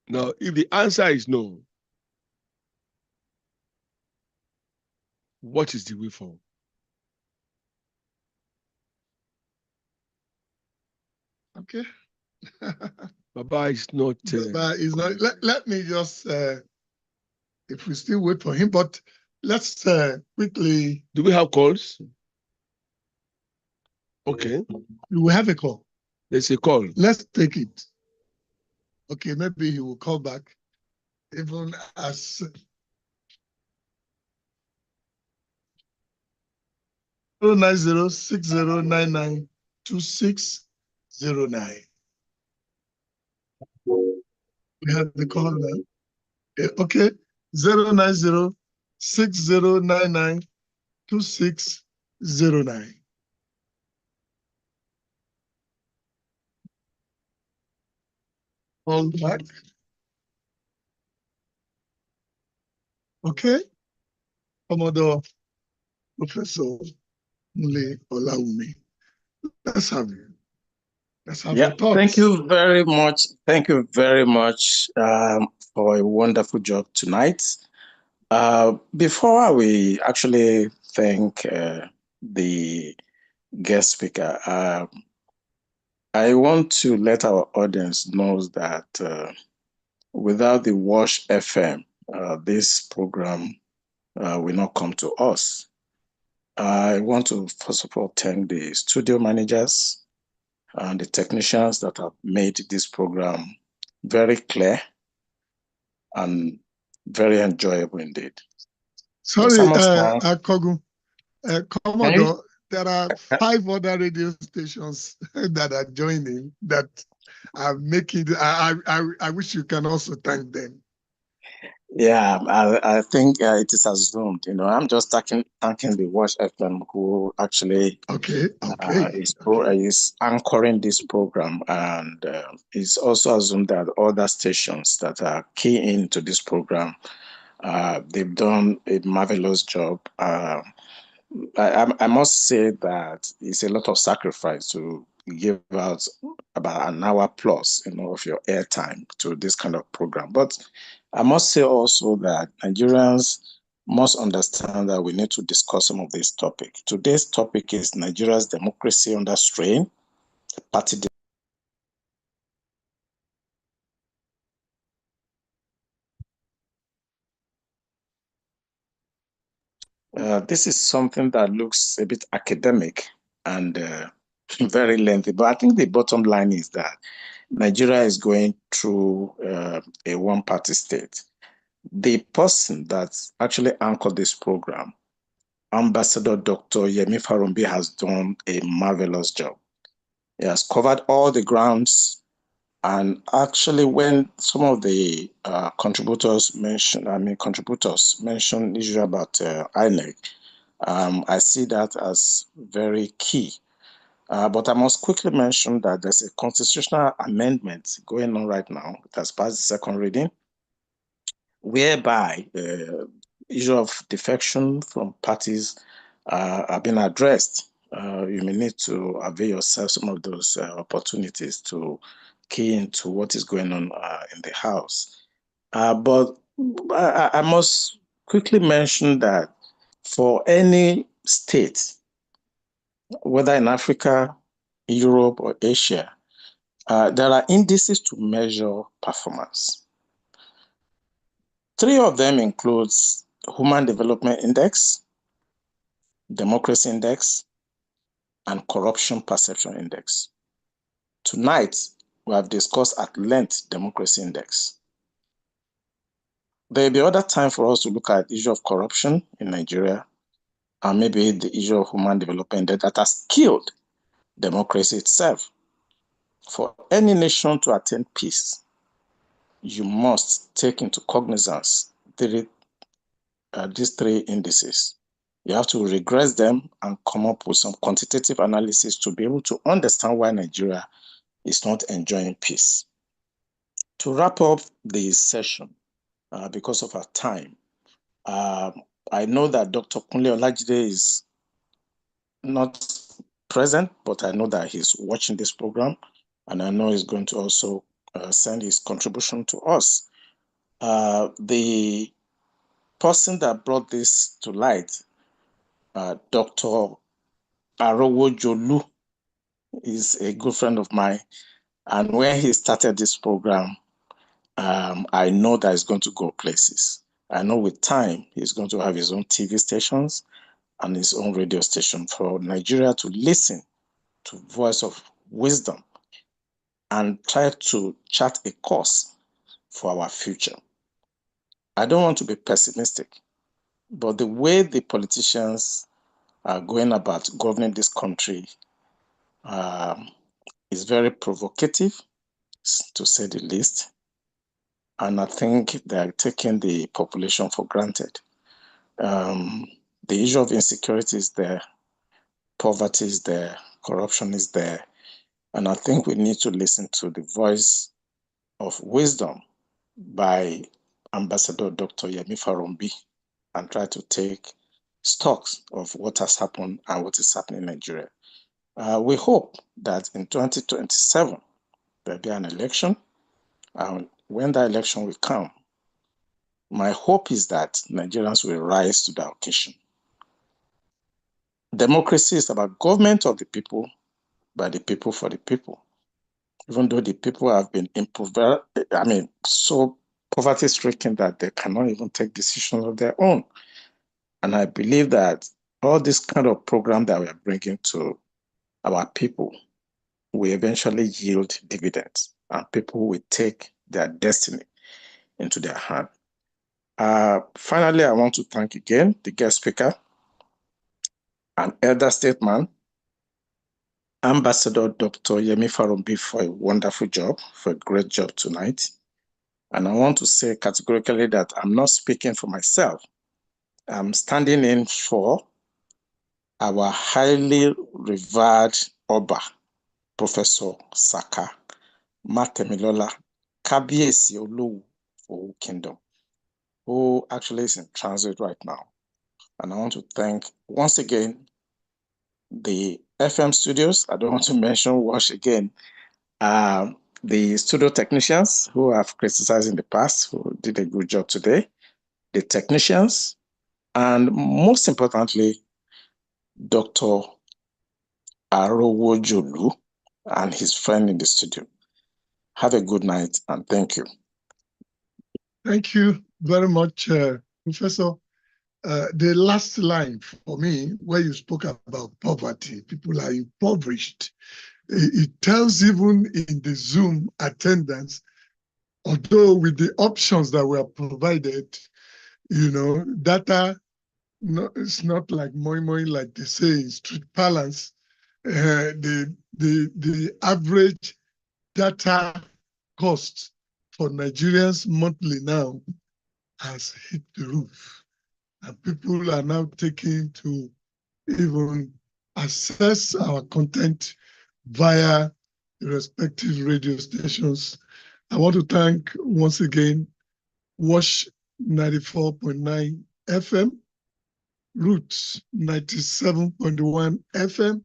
if the answer is no, what is the way forward? Okay. Baba is not. Baba is not. Let me just, if we still wait for him, but let's quickly. Do we have calls? Okay. We have a call. There's a call. Let's take it. Okay, maybe he will call back, even as. 09060992609. We have the call now. Okay, 09060992609. Call back. Okay, Commodore Professor Kunle Olawumi. Let's have you. Yeah, thank you very much. Thank you very much for a wonderful job tonight. Before we actually thank the guest speaker, I want to let our audience know that without the Wash FM, this program will not come to us. I want to first of all thank the studio managers and the technicians that have made this program very clear and very enjoyable indeed. Sorry, Kogu, Commodore, there are 5 other radio stations that are joining that are making. I wish you can also thank them. Yeah, I think it is assumed. I'm just thanking the Wash FM who actually is anchoring this program, and it's also assumed that other stations that are key into this program, they've done a marvelous job. I must say that it's a lot of sacrifice to give out about an hour plus, of your airtime to this kind of program. But I must say also that Nigerians must understand that we need to discuss some of this topic. Today's topic is Nigeria's democracy under strain, party. This is something that looks a bit academic and very lengthy, but I think the bottom line is that Nigeria is going through a one-party state. The person that actually anchored this program, Ambassador Dr. Yemi Farumbi, has done a marvelous job. He has covered all the grounds. And actually, when some of the contributors mentioned issue about INEC, I see that as very key. But I must quickly mention that there's a constitutional amendment going on right now. It has passed the second reading, whereby issue of defection from parties are being addressed. You may need to avail yourself some of those opportunities to key into what is going on in the House. But I must quickly mention that for any state, whether in Africa, Europe, or Asia, there are indices to measure performance. 3 of them includes Human Development Index, Democracy Index, and Corruption Perception Index. Tonight, we have discussed at length Democracy Index. There will be other time for us to look at the issue of corruption in Nigeria and maybe the issue of Human Development Index that has killed democracy itself. For any nation to attain peace, you must take into cognizance these 3 indices. You have to regress them and come up with some quantitative analysis to be able to understand why Nigeria is not enjoying peace. To wrap up the session, because of our time, I know that Dr. Kunle Olajide is not present, but I know that he's watching this program, and I know he's going to also send his contribution to us. The person that brought this to light, Dr. Arowojolu, is a good friend of mine. And when he started this program, I know that it's going to go places. I know with time, he's going to have his own TV stations and his own radio station for Nigeria to listen to Voice of Wisdom and try to chart a course for our future. I don't want to be pessimistic, but the way the politicians are going about governing this country is very provocative, to say the least. And I think they are taking the population for granted. The issue of insecurity is there, poverty is there, corruption is there. And I think we need to listen to the voice of wisdom by Ambassador Dr. Yemi Farumbi and try to take stocks of what has happened and what is happening in Nigeria. We hope that in 2027, there'll be an election. And when that election will come, my hope is that Nigerians will rise to the occasion. Democracy is about government of the people, by the people, for the people. Even though the people have been so poverty-stricken that they cannot even take decisions of their own. And I believe that all this kind of program that we are bringing to our people will eventually yield dividends, and people will take their destiny into their hand. Finally, I want to thank again the guest speaker, an elder statesman, Ambassador Dr. Yemi Farumbi, for a wonderful job, for a great job tonight. And I want to say categorically that I'm not speaking for myself. I'm standing in for our highly revered Oba, Professor Saka Matemilola Kabiesi Olowu for Kingdom, who actually is in transit right now. And I want to thank once again the FM studios. I don't want to mention Wash again. The studio technicians who have criticized in the past, who did a good job today, the technicians, and most importantly, Dr. Arowojolu and his friend in the studio. Have a good night and thank you. Thank you very much, Professor. The last line for me, where you spoke about poverty, people are impoverished. It tells even in the Zoom attendance, although with the options that were provided, data, it's not like moi, like they say in street parlance. The average data cost for Nigerians monthly now has hit the roof. And people are now taking to even access our content via the respective radio stations. I want to thank once again Wash 94.9 FM, Roots 97.1 FM,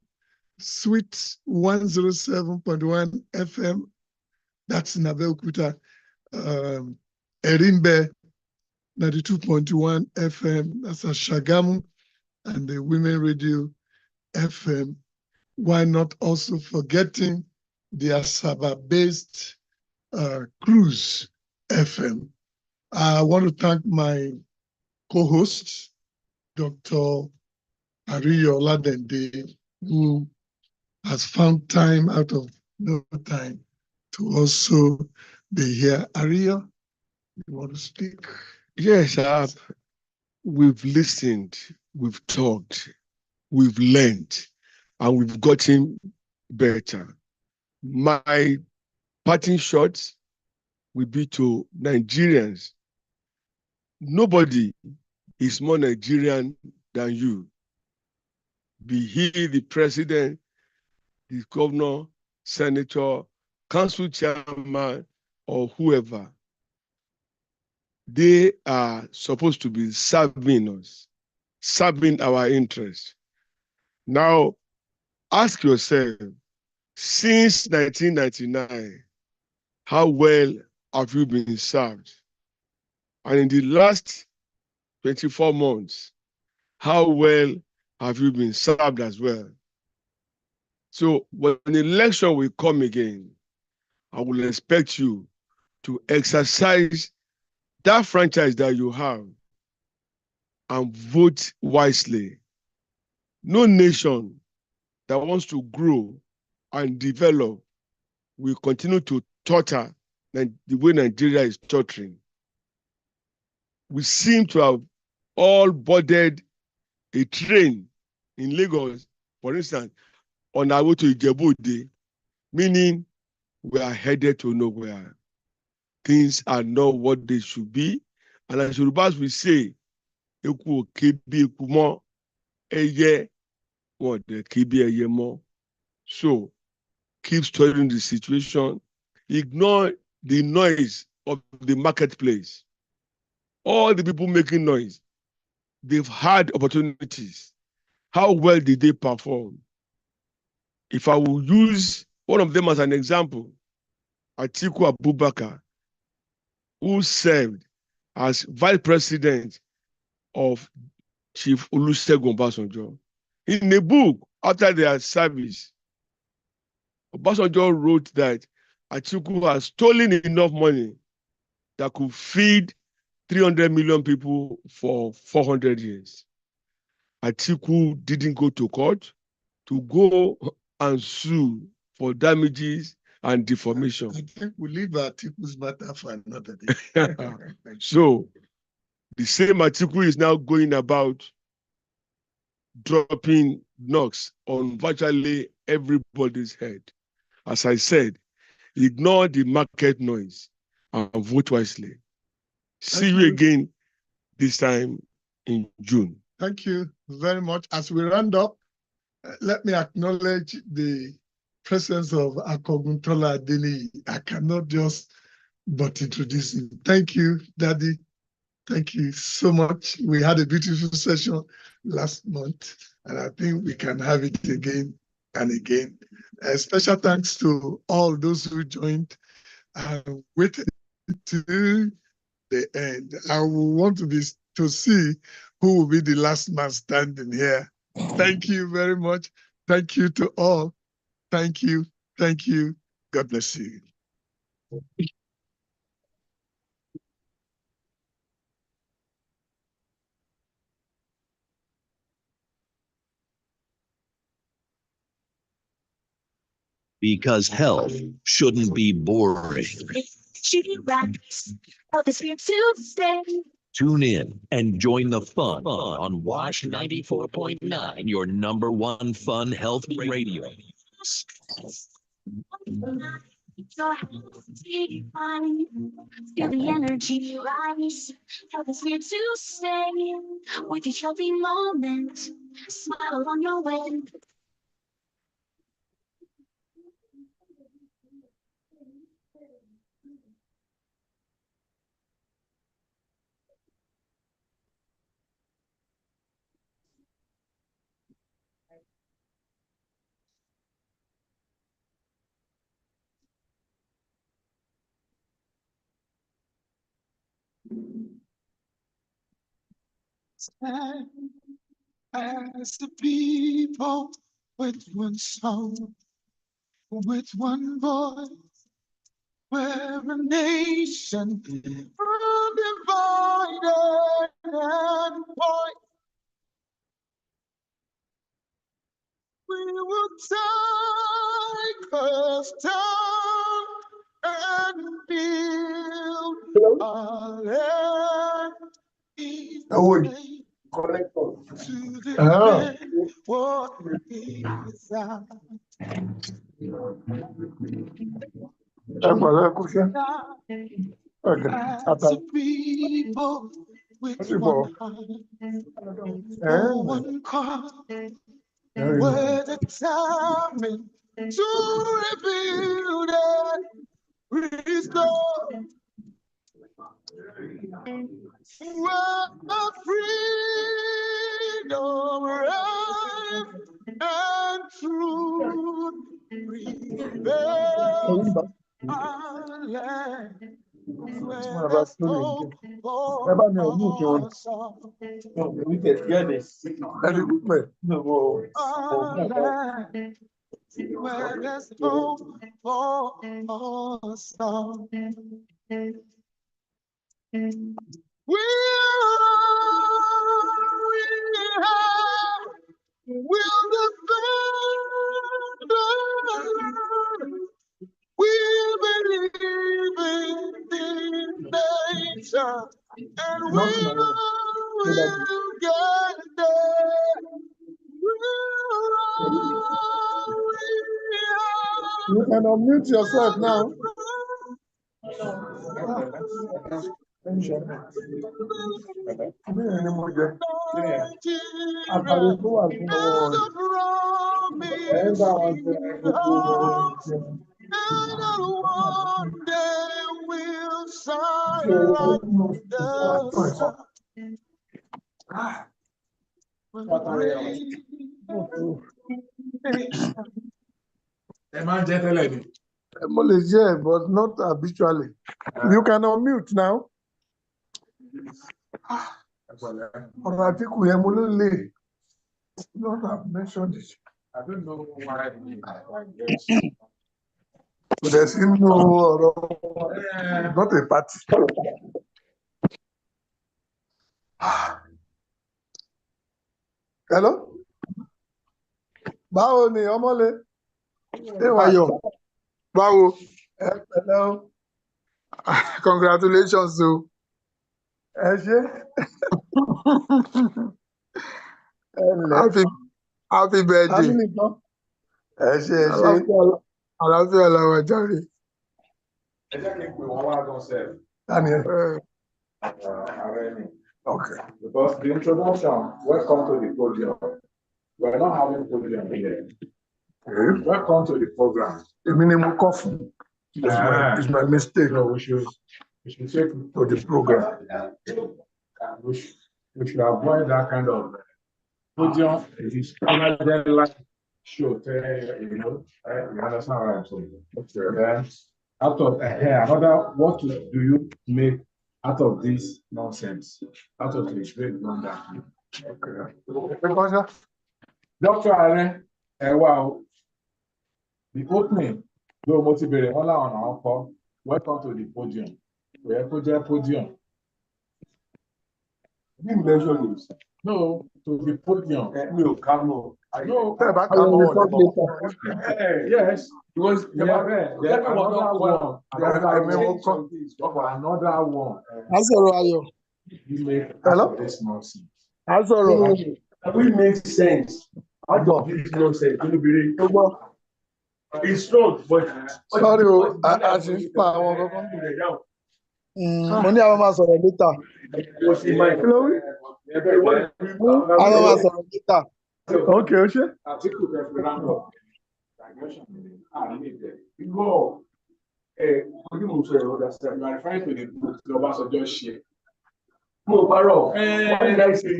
Sweet 107.1 FM, that's in Abeokuta, Erimbe 92.1 FM, that's at Shagamu, and the Women Radio FM. Why not also forgetting the Asaba-based Cruise FM? I want to thank my co-host, Dr. Ariyo Oladende, who has found time out of no time to also be here. Ariyo, you want to speak? Yes, we've listened, we've talked, we've learned, and we've gotten better. My parting shot will be to Nigerians. Nobody is more Nigerian than you. Be he the president, the governor, senator, council chairman, or whoever. They are supposed to be serving us, serving our interests. Now, ask yourself, since 1999, how well have you been served? And in the last 24 months, how well have you been served as well? So when the election will come again, I will expect you to exercise that franchise that you have and vote wisely. No nation that wants to grow and develop will continue to totter the way Nigeria is tottering. We seem to have all boarded a train in Lagos, for instance, on our way to Ijebu-Ode, meaning we are headed to nowhere. Things are not what they should be. And as Yorubas will say, Eku okebi eku mo, eye what the kebi eye mo. So keep studying the situation. Ignore the noise of the marketplace. All the people making noise, they've had opportunities. How well did they perform? If I will use one of them as an example, Atiku Abubakar, who served as vice president of Chief Olusegun Obasanjo. In a book after their service, Obasanjo wrote that Atiku has stolen enough money that could feed 300 million people for 400 years. Atiku didn't go to court to go and sue for damages and defamation. I think we'll leave Atiku's matter for another day. So the same Atiku is now going about dropping knocks on virtually everybody's head. As I said, ignore the market noise and vote wisely. See you again this time in June. Thank you very much. As we round up, let me acknowledge the presence of Akoguntola Adeni. I cannot just but introduce him. Thank you, Daddy. Thank you so much. We had a beautiful session last month, and I think we can have it again and again. A special thanks to all those who joined and waited to the end. I will want to see who will be the last man standing here. Thank you very much. Thank you to all. Thank you. Thank you. God bless you. Because health shouldn't be boring. Tune in and join the fun on Wash 94.9, your #1 fun health radio. Feel the energy rise. Health is here to stay. With each healthy moment, smile on your way. Stand as the people with one song, with one voice, we're a nation undivided and point. We will take us down and build our land. To defend what is ours. As a people with one heart, one cause, we're determined to rebuild and restore. We're a freedom, right and truth, rebuild our land. Where there's hope for us all. Our land, where there's hope for us all. We'll defend the land. We believe in nature, and we'll get there. You can unmute yourself now. And one day we'll shine like the sun. But not habitually. You can unmute now. Not have mentioned it. I don't know why. There's no, not a party. Hello? Báwo ni ọmọlé? Hello. Báwo? Hello. Congratulations, o. Happy birthday. Àlàáfíà la wà jàre. Ẹ jẹ́ kí n pè wọ́n wá gan sef. Okay. Because the introduction, welcome to the podium. We're not having podium here. Welcome to the program. Minimum coffee. It's my mistake. No, we should take to the program. we should avoid that kind of podium. It is another life show. You understand what I'm saying? Then, out of another, what do you make out of this nonsense? Out of this great wonder. Okay. Dr. Allen, wow. The opening, though motivated, all on our call. Welcome to the podium. We are podium. No, to the podium. No, come on. No, yes, it was another one. Hello? This nonsense. We make sense. Out of this nonsense. It's not, but sorry, I should money I was on later. Okay, okay. Go. What did I say?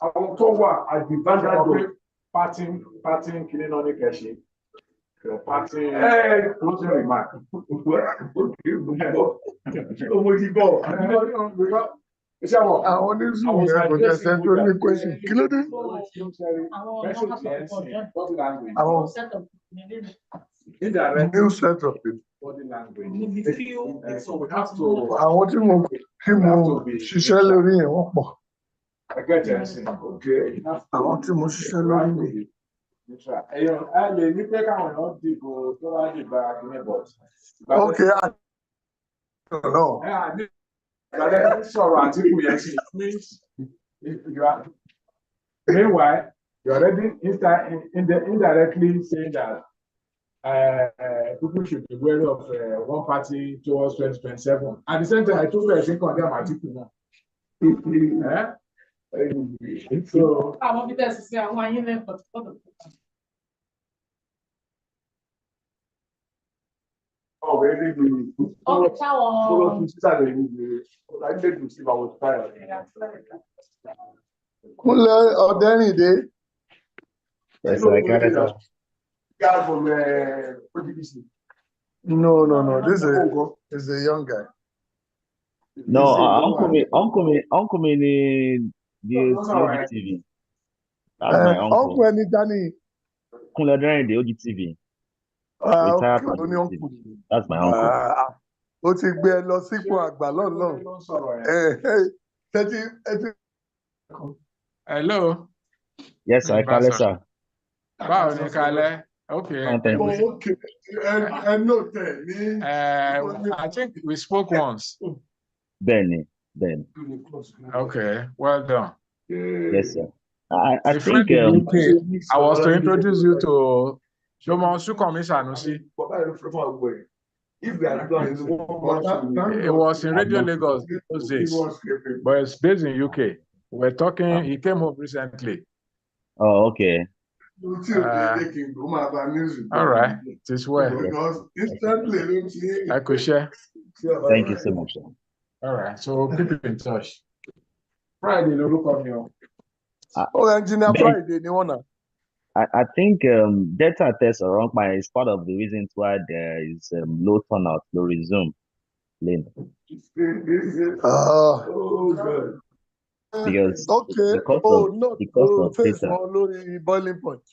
I will talk about at the vanguard parting killing on the cash. Parting closing remark. I want to zoom for the central question. Kilo de. New set of body language. So we have to. I want to ṣiṣẹ́ lórí ẹ̀ wọ́n pọ̀. Okay. I want to ṣiṣẹ́ lórí ẹ̀. Okay. No. Meanwhile, you're already indirectly saying that people should be wary of one party towards 2027. At the same time, I told you I think on them article now. So Kúnlé Ọ̀dẹ́rìndé. Yes, I got it. No. This is a young guy. No, uncle me the OGTV. That's my uncle. Uncle Anitani. Kúnlé Ọ̀dẹ́rìndé OGTV. Retired from OGTV. That's my uncle. Ó ti gbé ẹ lọ sípò àgbà lọ́nà. Hello. Yes, I can, sir. Báwo ni kalẹ̀? Okay. I think we spoke once. Ben. Okay, well done. Yes, sir. I think I was to introduce you to Shomo Sukomi Sanusi. It was in Radio Lagos those days, but it's based in UK. We're talking, he came home recently. Oh, okay. All right, this way. I could share. Thank you so much, sir. All right, so keep it in touch. Friday, look on you. Engineer Friday, you wanna? I think data tests around is part of the reasons why there is low turnout, low resume. Lane. Because okay. Face on boiling point.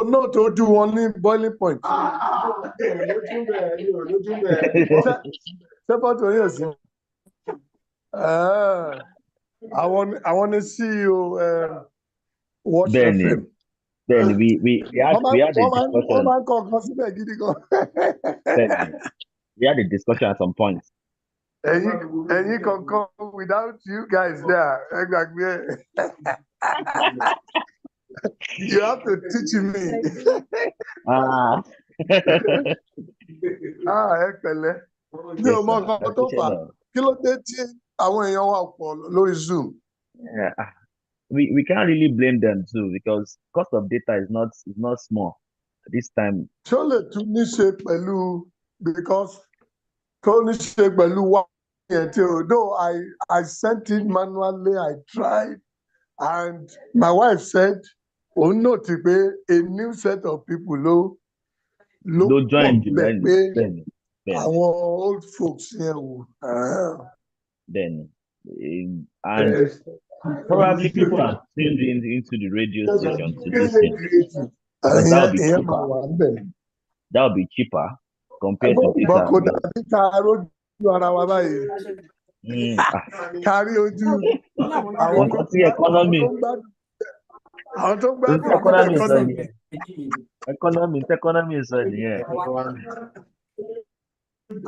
No, to do only boiling point. I want to see you watch the film. Then we had a discussion at some point. And you can come without you guys there. You have to teach me. Zoom. We can't really blame them too because cost of data is not small this time. Surely to because Tony Shebelu, though I sent it manually, I tried, and my wife said, "Oh no, Tipe, a new set of people low join you, pé àwọn old folks yẹn wò." Then, and probably people are tuned into the radio station to listen. Because that would be cheaper. That would be cheaper compared to data. Kò dàbí ká rójú ara wa báyìí. Kárí ojú àwọn Nǹkan tí economy sọ nìyẹn.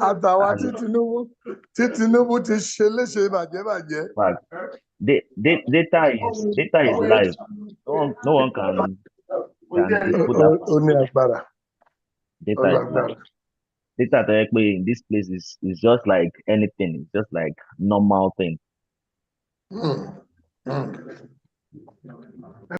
Àtàwa tí Tinubu ti ṣe léṣe bàjẹ́bàjẹ́. Data is live. No one can put that. Ó ní agbára. Data is live. Data in this place is just like anything. It's just like normal thing.